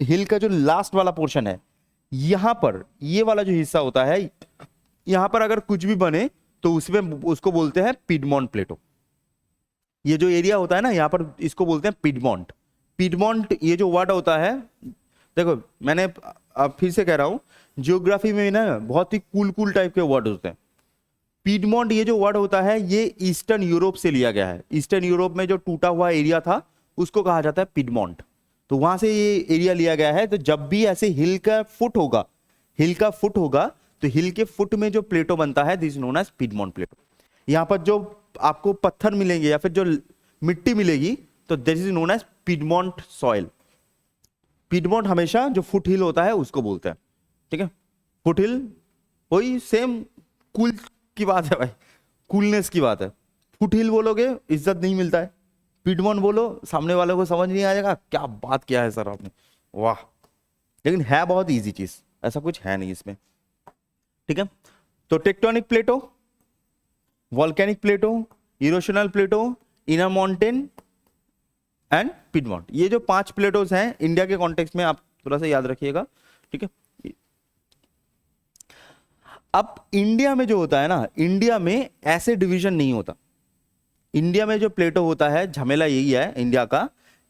हिल का जो लास्ट वाला पोर्शन है, यहां पर ये वाला जो हिस्सा होता है, यहां पर अगर कुछ भी बने तो उसमें उसको बोलते हैं पिडमॉन्ट प्लेटो। ये जो एरिया होता है ना यहां पर, इसको बोलते हैं पिडमॉन्ट। पिडमॉन्ट ये जो वर्ड होता है, देखो मैंने अब फिर से कह रहा हूं, जियोग्राफी में ना बहुत ही कूल कूल टाइप के वर्ड होते हैं। पिडमॉन्ट ये जो वर्ड होता है ये ईस्टर्न यूरोप से लिया गया है। ईस्टर्न यूरोप में जो टूटा हुआ एरिया था उसको कहा जाता है पिडमॉन्ट, तो वहां से ये एरिया लिया गया है। तो जब भी ऐसे हिल का फुट होगा, हिल का फुट होगा, तो हिल के फुट में जो प्लेटो बनता है दिस नोन एज पिडमॉन्ट प्लेटो। यहां पर जो आपको पत्थर मिलेंगे या फिर जो मिट्टी मिलेगी तो this is known as piedmont soil. Piedmont हमेशा जो फुट हिल होता है उसको बोलते हैं, ठीक है। फुट हिल वही सेम कूल की बात है भाई, कूलनेस की बात है। फुट हिल बोलोगे इज्जत नहीं मिलता है, पिडमॉन्ट बोलो सामने वाले को समझ नहीं आएगा क्या बात किया है सर आपने, वाह। लेकिन है बहुत इजी चीज, ऐसा कुछ है नहीं इसमें, ठीक है। तो tectonic plateau, volcanic plateau, erosional plateau, inner mountain and piedmont, ये जो 5 प्लेटोज हैं इंडिया के कॉन्टेक्स्ट में आप थोड़ा सा याद रखिएगा, ठीक है। अब इंडिया में जो होता है ना, इंडिया में ऐसे डिवीजन नहीं होता। इंडिया में जो प्लेटो होता है, झमेला यही है इंडिया का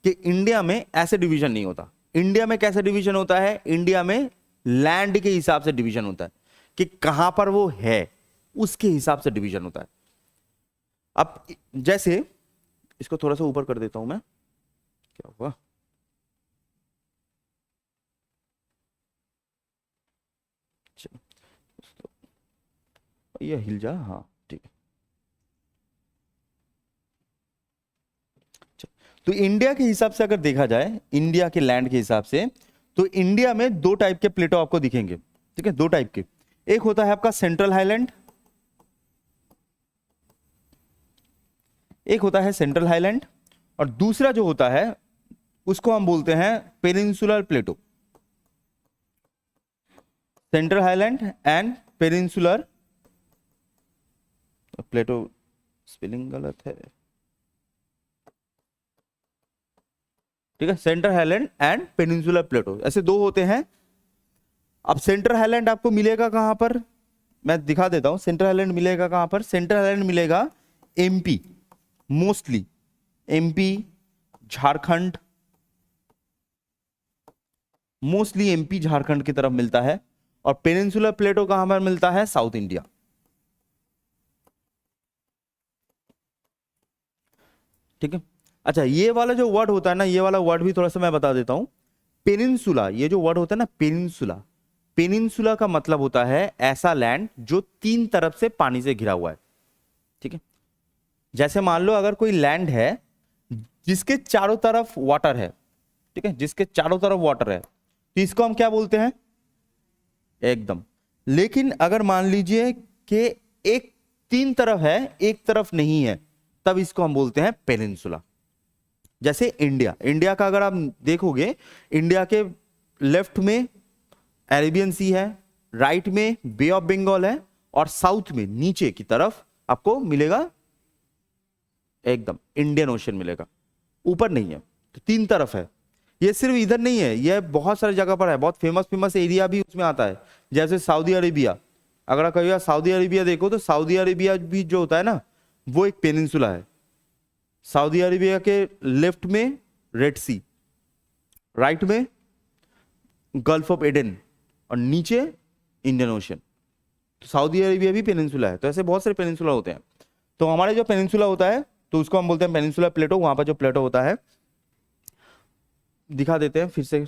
कि इंडिया में ऐसे डिवीजन नहीं होता। इंडिया में कैसे डिवीजन होता है, इंडिया में लैंड के हिसाब से डिवीजन होता है कि कहां पर वो है, उसके हिसाब से डिवीजन होता है। अब जैसे इसको थोड़ा सा ऊपर कर देता हूं मैं, क्या हुआ, ये हिल जा, हाँ ठीक है। तो इंडिया के हिसाब से अगर देखा जाए, इंडिया के लैंड के हिसाब से, तो इंडिया में 2 टाइप के प्लेटो आपको दिखेंगे, ठीक है, 2 टाइप के। एक होता है आपका सेंट्रल हाईलैंड, एक होता है सेंट्रल हाईलैंड, और दूसरा जो होता है उसको हम बोलते हैं peninsular Plato. Central highland and peninsular Plato, spelling गलत है, ठीक है। सेंट्रल हाईलैंड एंड पेनिनसुलर प्लेटो, ऐसे 2 होते हैं। अब सेंट्रल हाईलैंड आपको मिलेगा कहां पर, मैं दिखा देता हूं। सेंट्रल हाईलैंड मिलेगा कहां पर, सेंट्रल हाईलैंड मिलेगा MP, mostly MP, Jharkhand, mostly MP Jharkhand की तरफ मिलता है। और पेनिनसुलर प्लेटो कहां पर मिलता है, साउथ इंडिया, ठीक है। अच्छा, ये वाला जो वर्ड होता है ना, ये वाला वर्ड भी थोड़ा सा मैं बता देता हूं। पेनिनसुला, ये जो वर्ड होता है ना पेनिनसुला, पेनिनसुला का मतलब होता है ऐसा लैंड जो 3 तरफ से पानी से घिरा हुआ है, ठीक है। जैसे मान लो अगर कोई लैंड है जिसके चारों तरफ वाटर है, ठीक है, जिसके चारों तरफ वाटर है, तो इसको हम क्या बोलते हैं, एकदम। लेकिन अगर मान लीजिए कि एक 3 तरफ है, एक तरफ नहीं है, तब इसको हम बोलते हैं पेनिनसुला। जैसे इंडिया, इंडिया का अगर आप देखोगे, इंडिया के लेफ्ट में अरेबियन सी है, राइट में बे ऑफ बंगाल है, और साउथ में नीचे की तरफ आपको मिलेगा एकदम इंडियन ओशन मिलेगा, ऊपर नहीं है। तो 3 तरफ है। ये सिर्फ इधर नहीं है, ये बहुत सारी जगह पर है, बहुत फेमस एरिया भी उसमें आता है, जैसे सऊदी अरेबिया। अगर आप कहिएगा सऊदी अरेबिया देखो, तो सऊदी अरेबिया भी जो होता है ना, वो एक पेनिनसुला है। सऊदी अरेबिया के लेफ्ट में रेड सी, राइट में गल्फ ऑफ एडन, और नीचे इंडियन ओशन। तो सऊदी अरेबिया भी पेनिनसुला है। तो ऐसे बहुत सारे पेनिनसुला होते हैं। तो हमारे जो पेनिनसुला होता है, तो उसको हम बोलते हैं पेनिनसुला प्लेटो। वहां पर जो प्लेटो होता है, दिखा देते हैं फिर से,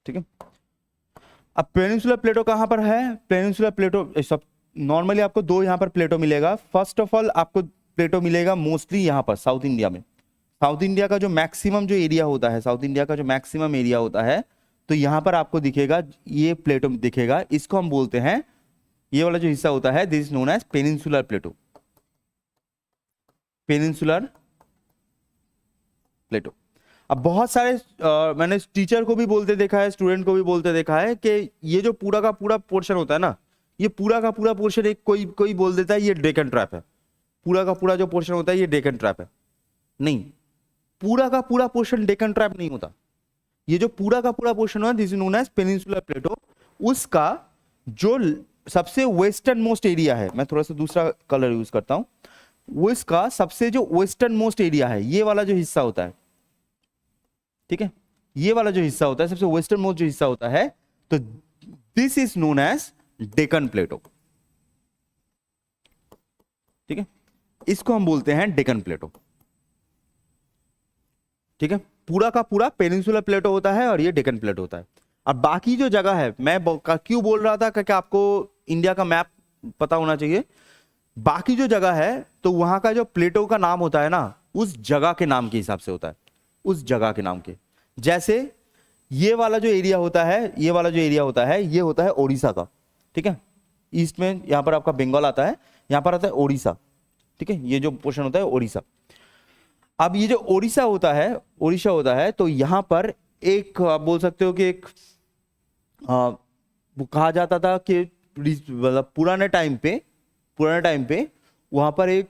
ठीक है। अब पेनिनसुलर प्लेटो कहां पर है, पेनिनसुलर प्लेटो सब नॉर्मली आपको 2 यहां पर प्लेटो मिलेगा। फर्स्ट ऑफ ऑल आपको प्लेटो मिलेगा मोस्टली यहां पर साउथ इंडिया में। साउथ इंडिया का जो मैक्सिमम जो एरिया होता है, साउथ इंडिया का जो मैक्सिमम एरिया होता है, तो यहां पर आपको दिखेगा, ये प्लेटो दिखेगा। इसको हम बोलते हैं, ये वाला जो हिस्सा होता है, this is known as peninsular plateau, peninsular plateau. अब बहुत सारे मैंने टीचर को भी बोलते देखा है, स्टूडेंट को भी बोलते देखा है कि ये जो पूरा का पूरा पोर्शन होता है ना, ये पूरा का पूरा पोर्शन, एक कोई कोई बोल देता है ये डेक्कन ट्रैप है। पूरा का पूरा जो पोर्शन होता है ये डेक्कन ट्रैप है। नहीं, पूरा का पूरा पोर्शन डेक्कन ट्रैप नहीं होता। ये जो पूरा का पूरा पोर्शन होता है, this is known as peninsular plateau. उसका जो सबसे वेस्टर्न मोस्ट एरिया है, मैं थोड़ा सा दूसरा कलर यूज करता हूं, वो इसका सबसे जो वेस्टर्न मोस्ट एरिया है, ये वाला जो हिस्सा होता है, ठीक है, ये वाला जो हिस्सा होता है, सबसे वेस्टर्न मोस्ट जो हिस्सा होता है, तो this is known as Deccan plateau, ठीक है। इसको हम बोलते हैं डेक्कन प्लेटो, ठीक है। पूरा का पूरा पेनिनसुलर प्लेटो होता है और ये डेक्कन प्लेटो होता है। अब बाकी जो जगह है, मैं क्यों बोल रहा था कि आपको इंडिया का मैप पता होना चाहिए। बाकी जो जगह है तो वहां का जो प्लेटो का नाम होता है ना, उस जगह के नाम के हिसाब से होता है, उस जगह के नाम के। जैसे ये वाला जो एरिया होता है, ये वाला जो एरिया होता है, ये होता है ओडिशा का, ठीक है। ईस्ट में यहां पर आपका बंगाल आता है, यहां पर आता है ओडिशा, ठीक है। ये जो पोर्शन होता है ओडिशा। अब ये जो ओडिशा होता है, तो यहां पर एक आप बोल सकते हो कि एक वो कहा जाता था कि मतलब पुराने टाइम पे वहां पर एक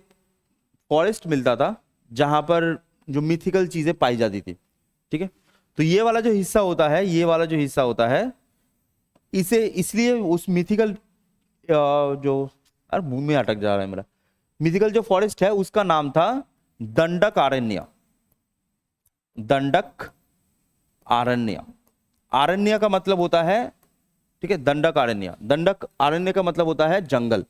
फॉरेस्ट मिलता था जहां पर जो मिथिकल चीजें पाई जाती थी, ठीक है। तो ये वाला जो हिस्सा होता है, इसे इसलिए उस मिथिकल जो मुंह में अटक जा रहा है मेरा, मिथिकल जो फॉरेस्ट है उसका नाम था दंडक आरण्य। दंडक आरण्य का मतलब होता है, ठीक है, दंडक आरण्य का मतलब होता है जंगल,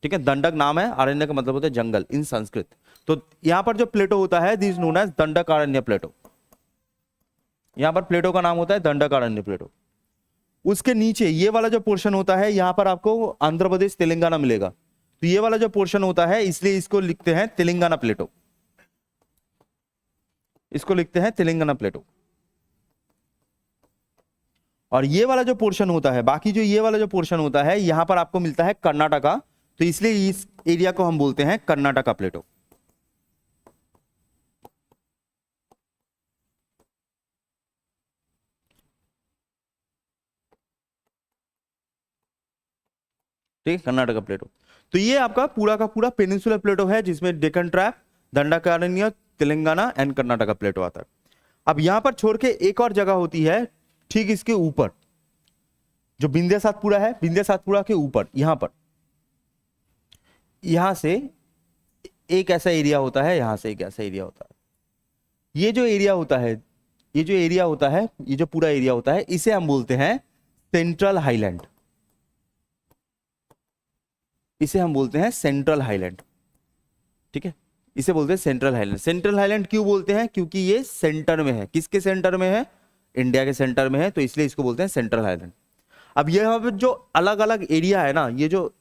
ठीक है। दंडक नाम है, आरण्य का मतलब होता है जंगल इन संस्कृत। तो यहां पर जो प्लेटो होता है, दिस नोन एज दंडक आरण्य प्लेटो। यहां पर प्लेटो का नाम होता है दंडक आरण्य प्लेटो। उसके नीचे ये वाला जो पोर्शन होता है, यहां पर आपको आंध्र प्रदेश तेलंगाना मिलेगा। तो ये वाला जो पोर्शन होता है, इसलिए इसको लिखते हैं तेलंगाना प्लेटो, इसको लिखते हैं तेलंगाना प्लेटो। और ये वाला जो पोर्शन होता है, बाकी जो ये वाला जो पोर्शन होता है, यहां पर आपको मिलता है कर्नाटका। तो इसलिए इस एरिया को हम बोलते हैं कर्नाटका प्लेटो। ठीक है, कर्नाटका प्लेटो। तो ये आपका पूरा का पूरा पेनिनसुलर प्लेटो है, जिसमें डेक्कन ट्रैप, दंडकारण्य, तेलंगाना एंड कर्नाटका प्लेटो आता है। अब यहां पर छोड़ के एक और जगह होती है ठीक इसके ऊपर, जो विंध्य सातपुड़ा है, विंध्य सातपुड़ा के ऊपर यहां से एक ऐसा एरिया होता है, यहां से एक ऐसा एरिया होता है। ये जो एरिया होता है, ये जो पूरा एरिया होता है, इसे हम बोलते हैं सेंट्रल हाईलैंड। इसे हम बोलते हैं सेंट्रल हाईलैंड, ठीक है। इसे बोलते हैं सेंट्रल हाईलैंड। सेंट्रल हाईलैंड क्यों बोलते हैं? क्योंकि ये सेंटर में है। किसके सेंटर में है? इंडिया के सेंटर में है, तो इसलिए इसको बोलते हैं सेंट्रल हाईलैंड। अब यहाँ पे जो अलग अलग एरिया है ना, ये जो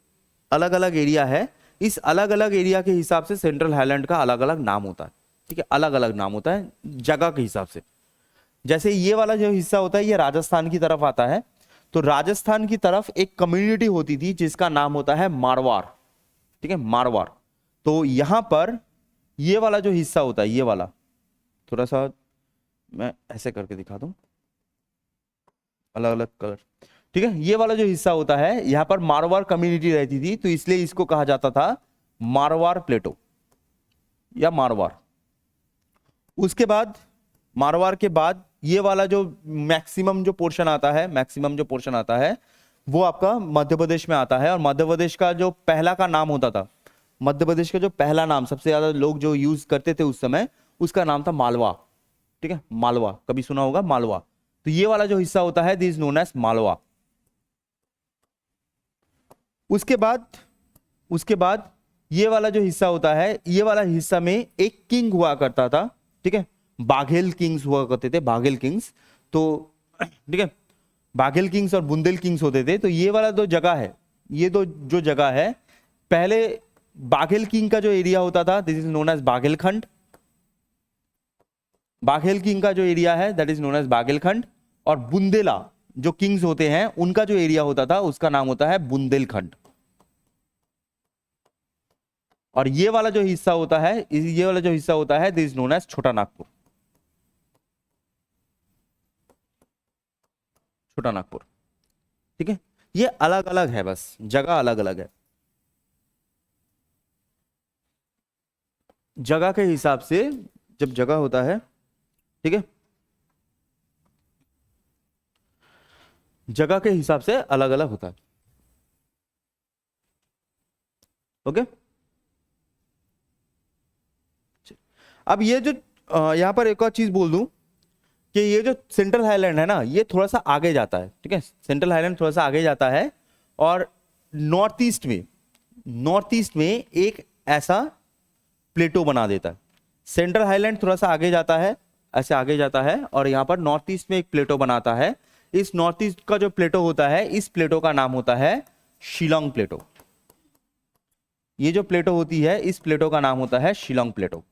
अलग अलग एरिया है, इस अलग अलग एरिया के हिसाब से सेंट्रल हाईलैंड का अलग अलग नाम होता है, ठीक है। अलग अलग नाम होता है जगह के हिसाब से। जैसे ये वाला जो हिस्सा होता है, ये राजस्थान की तरफ आता है। तो राजस्थान की तरफ एक कम्युनिटी होती थी जिसका नाम होता है मारवाड़, ठीक है, मारवाड़। तो यहां पर ये वाला जो हिस्सा होता है, ये वाला, थोड़ा सा मैं ऐसे करके दिखा दूं, अलग अलग कलर, ठीक है। ये वाला जो हिस्सा होता है, यहां पर मारवाड़ कम्युनिटी रहती थी, तो इसलिए इसको कहा जाता था मारवाड़ प्लेटो या मारवाड़। उसके बाद मारवाड़ के बाद ये वाला जो मैक्सिमम जो पोर्शन आता है, वो आपका मध्य प्रदेश में आता है। और मध्य प्रदेश का जो पहला का नाम होता था, मध्य प्रदेश का जो पहला नाम सबसे ज्यादा लोग जो यूज करते थे उस समय, उसका नाम था मालवा, ठीक है। मालवा कभी सुना होगा, मालवा। तो ये वाला जो हिस्सा होता है, दिस नोन एज मालवा। उसके बाद ये वाला जो हिस्सा होता है, ये वाला हिस्सा में एक किंग हुआ करता था, ठीक है। बाघेल किंग्स हुआ करते थे, बाघेल किंग्स। तो ठीक है, बाघेल किंग्स और बुंदेल किंग्स होते थे। तो ये वाला जो जगह है, ये दो जो जगह है, पहले बाघेल किंग का जो एरिया होता था, this is known as Baghelkhand. Baghel king का जो एरिया है, that is known as Baghelkhand. और बुंदेला जो किंग्स होते हैं, उनका जो एरिया होता था, उसका नाम होता है बुंदेलखंड। और ये वाला जो हिस्सा होता है, दिस इज नोन एज छोटा नागपुर, छोटा नागपुर, ठीक है। ये अलग अलग है, बस जगह अलग अलग है। जगह के हिसाब से जब जगह होता है, ठीक है, जगह के हिसाब से अलग अलग होता है। ओके। अब ये जो यहां पर एक और चीज बोल दूं कि ये जो सेंट्रल हाईलैंड है ना, ये थोड़ा सा आगे जाता है, ठीक है। सेंट्रल हाईलैंड थोड़ा सा आगे जाता है और नॉर्थ ईस्ट में एक ऐसा प्लेटो बना देता है। सेंट्रल हाईलैंड थोड़ा सा आगे जाता है ऐसे आगे जाता है और यहाँ पर नॉर्थ ईस्ट में एक प्लेटो बनाता है। इस नॉर्थ ईस्ट का जो प्लेटो होता है, इस प्लेटो का नाम होता है शिलोंग प्लेटो। ये जो प्लेटो होती है, इस प्लेटो का नाम होता है शिलोंग प्लेटो।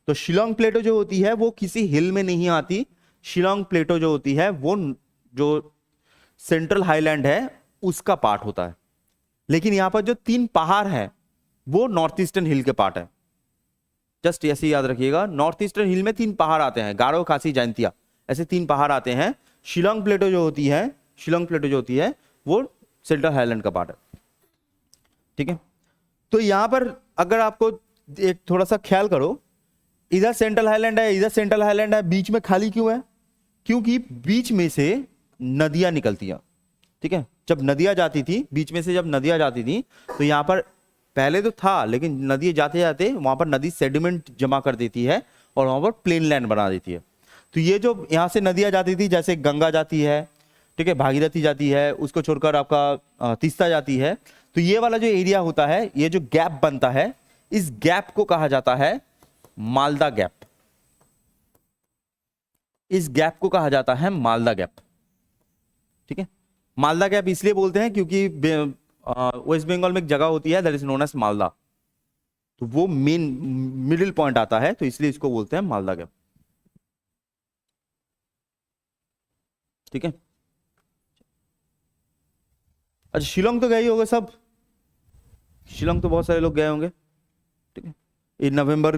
तो शिलोंग प्लेटो जो होती है वो किसी हिल में नहीं आती। शिलोंग प्लेटो जो होती है वो जो सेंट्रल हाईलैंड है उसका पार्ट होता है। लेकिन यहां पर जो 3 पहाड़ है वो नॉर्थ ईस्टर्न हिल के पार्ट है। जस्ट ऐसे ही याद रखिएगा, नॉर्थ ईस्टर्न हिल में 3 पहाड़ आते हैं, गारो, खासी, जयंतिया, ऐसे 3 पहाड़ आते हैं। शिलोंग प्लेटो जो होती है, शिलोंग प्लेटो जो होती है वो सेंट्रल हाईलैंड का पार्ट है। ठीक है, तो यहां पर अगर आपको एक थोड़ा सा ख्याल करो, इधर सेंट्रल हाईलैंड है, इधर सेंट्रल हाईलैंड है, बीच में खाली क्यों है? क्योंकि बीच में से नदियां निकलती हैं। ठीक है, जब नदियां जाती थी, बीच में से जब नदियां जाती थी तो यहां पर पहले तो था, लेकिन नदी जाते जाते वहां पर नदी सेडिमेंट जमा कर देती है और वहां पर प्लेन लैंड बना देती है। तो ये जो यहां से नदियां जाती थी, जैसे गंगा जाती है, ठीक है, भागीरथी जाती है, उसको छोड़कर आपका तीस्ता जाती है, तो ये वाला जो एरिया होता है, ये जो गैप बनता है, इस गैप को कहा जाता है मालदा गैप। इस गैप को कहा जाता है मालदा गैप। ठीक है, मालदा गैप इसलिए बोलते हैं क्योंकि वेस्ट बंगाल में एक जगह होती है that is known as Malda, तो वो मेन मिडिल पॉइंट आता है, तो इसलिए इसको बोलते हैं मालदा गैप। ठीक है, अच्छा शिलोंग तो गए ही होंगे सब, शिलोंग तो बहुत सारे लोग गए होंगे। ठीक है, ये नवंबर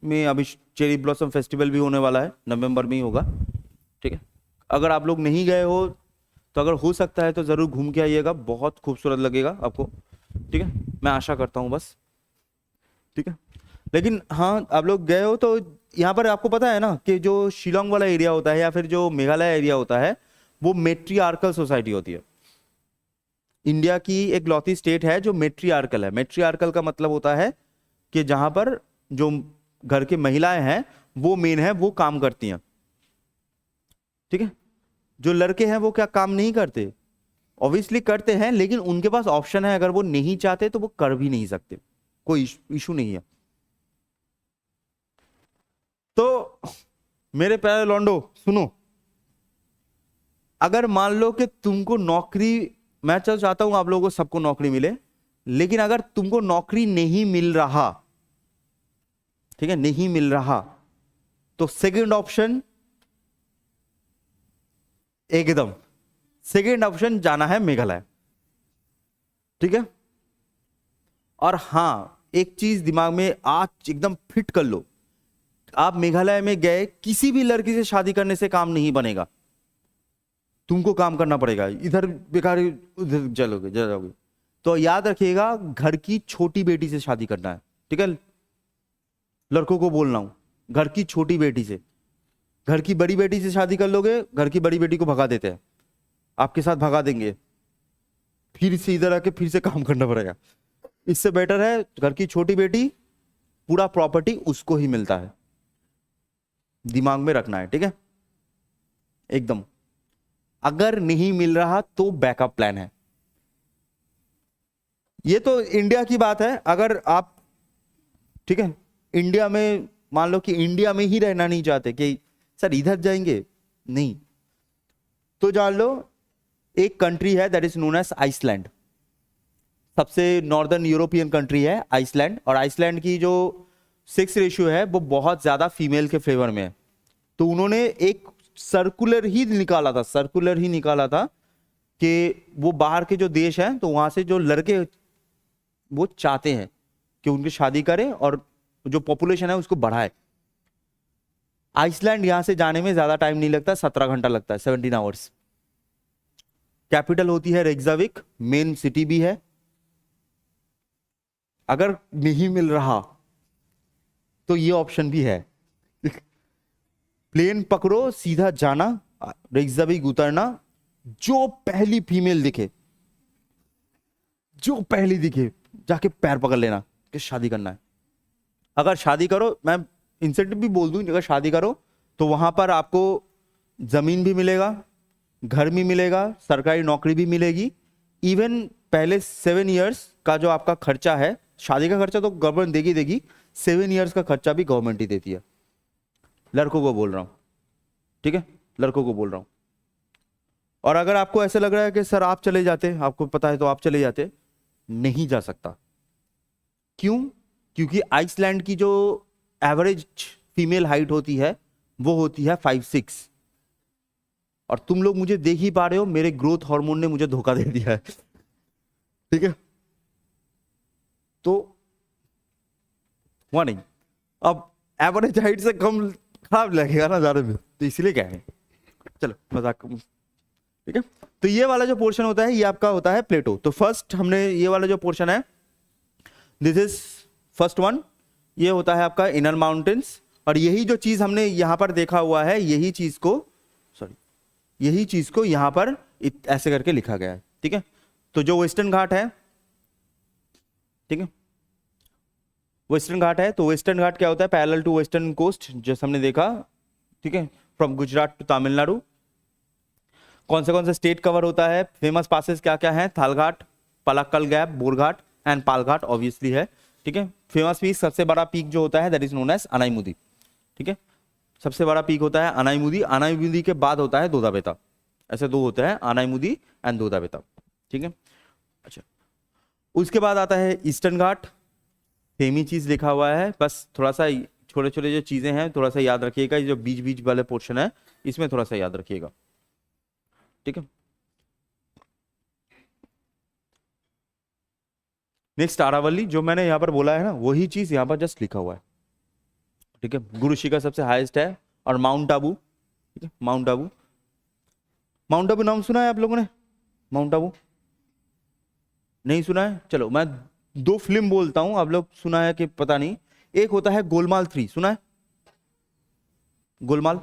में अभी चेरी ब्लॉसम फेस्टिवल भी होने वाला है, नवंबर में ही होगा। ठीक है, अगर आप लोग नहीं गए हो तो अगर हो सकता है तो जरूर घूम के आइएगा, बहुत खूबसूरत लगेगा आपको। ठीक है, मैं आशा करता हूँ बस। ठीक है, लेकिन हाँ आप लोग गए हो तो यहाँ पर आपको पता है ना कि जो शिलोंग वाला एरिया होता है या फिर जो मेघालय एरिया होता है वो मेट्रियार्कल सोसाइटी होती है। इंडिया की एक लौती स्टेट है जो मेट्रियार्कल है। मेट्रियार्कल का मतलब होता है कि जहां पर जो घर की महिलाएं हैं वो मेन है, वो काम करती हैं। ठीक है, जो लड़के हैं वो क्या काम नहीं करते? ऑब्वियसली करते हैं, लेकिन उनके पास ऑप्शन है, अगर वो नहीं चाहते तो वो कर भी नहीं सकते, कोई इशू नहीं है। तो मेरे प्यारे लॉन्डो सुनो, अगर मान लो कि तुमको नौकरी, मैं चल चाहता हूं आप लोगों को सबको नौकरी मिले, लेकिन अगर तुमको नौकरी नहीं मिल रहा, ठीक है, नहीं मिल रहा, तो सेकंड ऑप्शन, एकदम सेकंड ऑप्शन जाना है मेघालय। ठीक है, और हां एक चीज दिमाग में आज एकदम फिट कर लो, आप मेघालय में गए, किसी भी लड़की से शादी करने से काम नहीं बनेगा, तुमको काम करना पड़ेगा, इधर बेकार उधर चलोगे जाओगे। तो याद रखिएगा, घर की छोटी बेटी से शादी करना है। ठीक है, लड़कों को बोल रहा हूं, घर की छोटी बेटी से, घर की बड़ी बेटी से शादी कर लोगे, घर की बड़ी बेटी को भगा देते हैं, आपके साथ भगा देंगे, फिर से इधर आके फिर से काम करना पड़ेगा। इससे बेटर है घर की छोटी बेटी, पूरा प्रॉपर्टी उसको ही मिलता है, दिमाग में रखना है। ठीक है, एकदम। अगर नहीं मिल रहा तो बैकअप प्लान है। ये तो इंडिया की बात है। अगर आप, ठीक है, इंडिया में मान लो कि इंडिया में ही रहना नहीं चाहते कि सर इधर जाएंगे, नहीं, तो जान लो एक कंट्री है that is known as Iceland. सबसे नॉर्दर्न यूरोपियन कंट्री है आइसलैंड, और आइसलैंड की जो सेक्स रेशियो है वो बहुत ज्यादा फीमेल के फेवर में है। तो उन्होंने एक सर्कुलर ही निकाला था, सर्कुलर ही निकाला था कि वो बाहर के जो देश हैं तो वहां से जो लड़के वो चाहते हैं कि उनकी शादी करें और जो पॉपुलेशन है उसको बढ़ाए। आइसलैंड यहां से जाने में ज्यादा टाइम नहीं लगता, 17 घंटा लगता है, 17 आवर्स। कैपिटल होती है रेक्जाविक, मेन सिटी भी है। अगर नहीं मिल रहा तो ये ऑप्शन भी है, प्लेन पकड़ो, सीधा जाना, रेक्जाविक उतरना, जो पहली फीमेल दिखे, जो पहली दिखे जाके पैर पकड़ लेना कि शादी करना है। अगर शादी करो, मैं इंसेंटिव भी बोल दूं, अगर शादी करो तो वहां पर आपको जमीन भी मिलेगा, घर भी मिलेगा, सरकारी नौकरी भी मिलेगी। इवन पहले 7 इयर्स का जो आपका खर्चा है, शादी का खर्चा तो गवर्नमेंट देगी, 7 इयर्स का खर्चा भी गवर्नमेंट ही देती है। लड़कों को बोल रहा हूं, ठीक है, लड़कों को बोल रहा हूं। और अगर आपको ऐसा लग रहा है कि सर आप चले जाते, आपको पता है तो आप चले जाते, नहीं जा सकता। क्यों? क्योंकि आइसलैंड की जो एवरेज फीमेल हाइट होती है वो होती है 5'6", और तुम लोग मुझे देख ही पा रहे हो, मेरे ग्रोथ हार्मोन ने मुझे धोखा दे दिया है, ठीक है। तो हुआ नहीं। अब एवरेज हाइट से कम खराब लगेगा ना जाने में, तो इसलिए क्या है, चलो मजाक, ठीक है। तो ये वाला जो पोर्शन होता है ये आपका होता है प्लेटो। तो फर्स्ट हमने ये वाला जो पोर्शन है, दिस इज फर्स्ट वन, ये होता है आपका इनर माउंटेन्स। और यही जो चीज हमने यहां पर देखा हुआ है, यही चीज को यहां पर ऐसे करके लिखा गया है, ठीक है। तो जो वेस्टर्न घाट है, ठीक है, वेस्टर्न घाट है, तो वेस्टर्न घाट क्या होता है, पैरेलल टू वेस्टर्न कोस्ट, जैसे हमने देखा, ठीक है, फ्रॉम गुजरात टू तमिलनाडु। कौन से स्टेट कवर होता है, फेमस पासेस क्या क्या है, Thalghat, Palakkad gap, Borghat and Palghat obviously है, ठीक है। फेमस पीक, सबसे बड़ा पीक जो होता है that is known as Anamudi, ठीक है। सबसे बड़ा पीक होता है अनाईमुदी, अनाईमुदी के बाद होता है दोदाबेता, ऐसे दो होते हैं, अनाईमुदी एंड दोदाबेता, ठीक है। अच्छा, उसके बाद आता है ईस्टर्न घाट, सेम ही चीज लिखा हुआ है, बस थोड़ा सा छोटे छोटे जो चीजें हैं थोड़ा सा याद रखिएगा, जो बीच बीच वाले पोर्शन है इसमें थोड़ा सा याद रखिएगा, ठीक है। नेक्स्ट आरावली, जो मैंने यहाँ पर बोला है ना वही चीज यहाँ पर जस्ट लिखा हुआ है, ठीक है। गुरु शिखर सबसे हाईएस्ट है, और माउंट आबू, ठीक है, माउंट आबू, माउंट आबू नाम सुना है आप लोगों ने? माउंट आबू नहीं सुना है? चलो मैं दो फिल्म बोलता हूं, आप लोग सुना है कि पता नहीं। एक होता है गोलमाल 3, सुना है गोलमाल?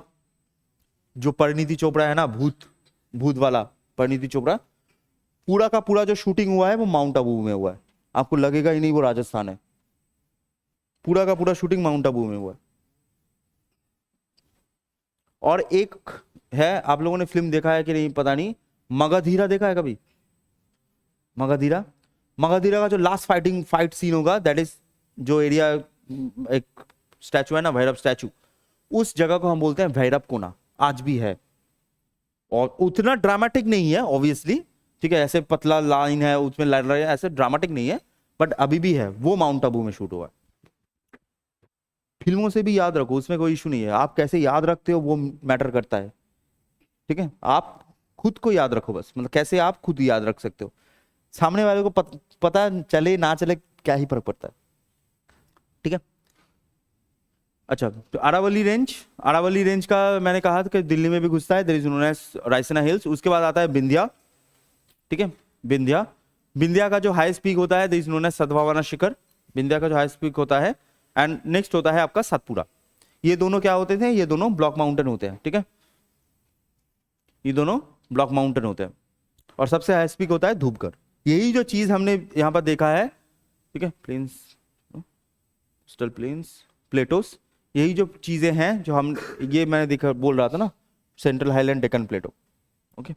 जो परिणीति चोपड़ा है ना, भूत वाला परिणीति चोपड़ा, पूरा का पूरा जो शूटिंग हुआ है वो माउंट आबू में हुआ है। आपको लगेगा ही नहीं वो राजस्थान है, पूरा का पूरा शूटिंग माउंट आबू में हुआ है। और एक है, आप लोगों ने फिल्म देखा है कि नहीं पता नहीं, मगधीरा देखा है कभी? मगधीरा, मगधीरा का जो लास्ट फाइट सीन होगा, दैट इज जो एरिया, एक स्टैचू है ना भैरव स्टैचू, उस जगह को हम बोलते हैं भैरव कोना, आज भी है। और उतना ड्रामेटिक नहीं है ऑब्वियसली, ठीक है, ऐसे पतला लाइन है उसमें लड़ रहे हैं, ऐसे ड्रामेटिक नहीं है, बट अभी भी है, वो माउंट आबू में शूट हुआ है। फिल्मों से भी याद रखो, उसमें कोई इशू नहीं है, आप कैसे याद रखते हो वो मैटर करता है, ठीक है। आप खुद को याद रखो बस, मतलब कैसे आप खुद याद रख सकते हो, सामने वाले को पता चले ना चले क्या ही फर्क पड़ता है, ठीक है। अच्छा, तो अरावली रेंज, अरावली रेंज का मैंने कहा था कि दिल्ली में भी घुसता है, there is known as Raisina hills. उसके बाद आता है विंध्या, ठीक है, विंध्या, विंध्या का जो हाईएस्ट पीक होता है देयर इज नोन एज सद्भावना शिखर, विंध्या का जो हाईएस्ट पीक होता है। एंड नेक्स्ट होता है आपका सतपुड़ा। ये दोनों क्या होते थे, ये दोनों ब्लॉक माउंटेन होते हैं, ठीक है, ये दोनों ब्लॉक माउंटेन होते हैं। और सबसे हाईएस्ट पीक होता है धूपगढ़। यही जो चीज हमने यहां पर देखा है, ठीक है, प्लेन्स, कोस्टल प्लेन्स, प्लेटोस, यही जो चीजें हैं जो हम, ये मैंने देखा बोल रहा था ना, सेंट्रल हाईलैंड डेक्कन प्लेटो, ओके,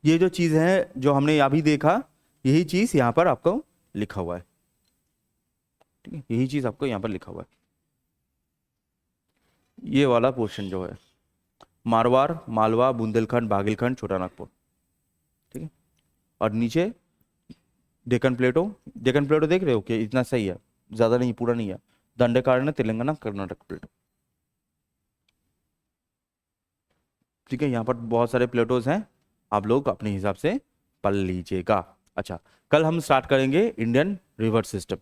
ये जो चीज है जो हमने अभी देखा, यही चीज यहां पर आपको लिखा हुआ है, ठीक है, यही चीज आपको यहां पर लिखा हुआ है। ये वाला पोर्शन जो है मारवाड़, मालवा, बुंदेलखंड, बाघेलखंड, छोटा नागपुर, ठीक है। और नीचे डेक्कन प्लेटो, डेक्कन प्लेटो देख रहे हो कि इतना सही है, ज्यादा नहीं, पूरा नहीं है, दंडकारण्य, तेलंगाना, कर्नाटक प्लेटो, ठीक है। यहाँ पर बहुत सारे प्लेटोज हैं, आप लोग अपने हिसाब से पढ़ लीजिएगा। अच्छा, कल हम स्टार्ट करेंगे इंडियन रिवर सिस्टम।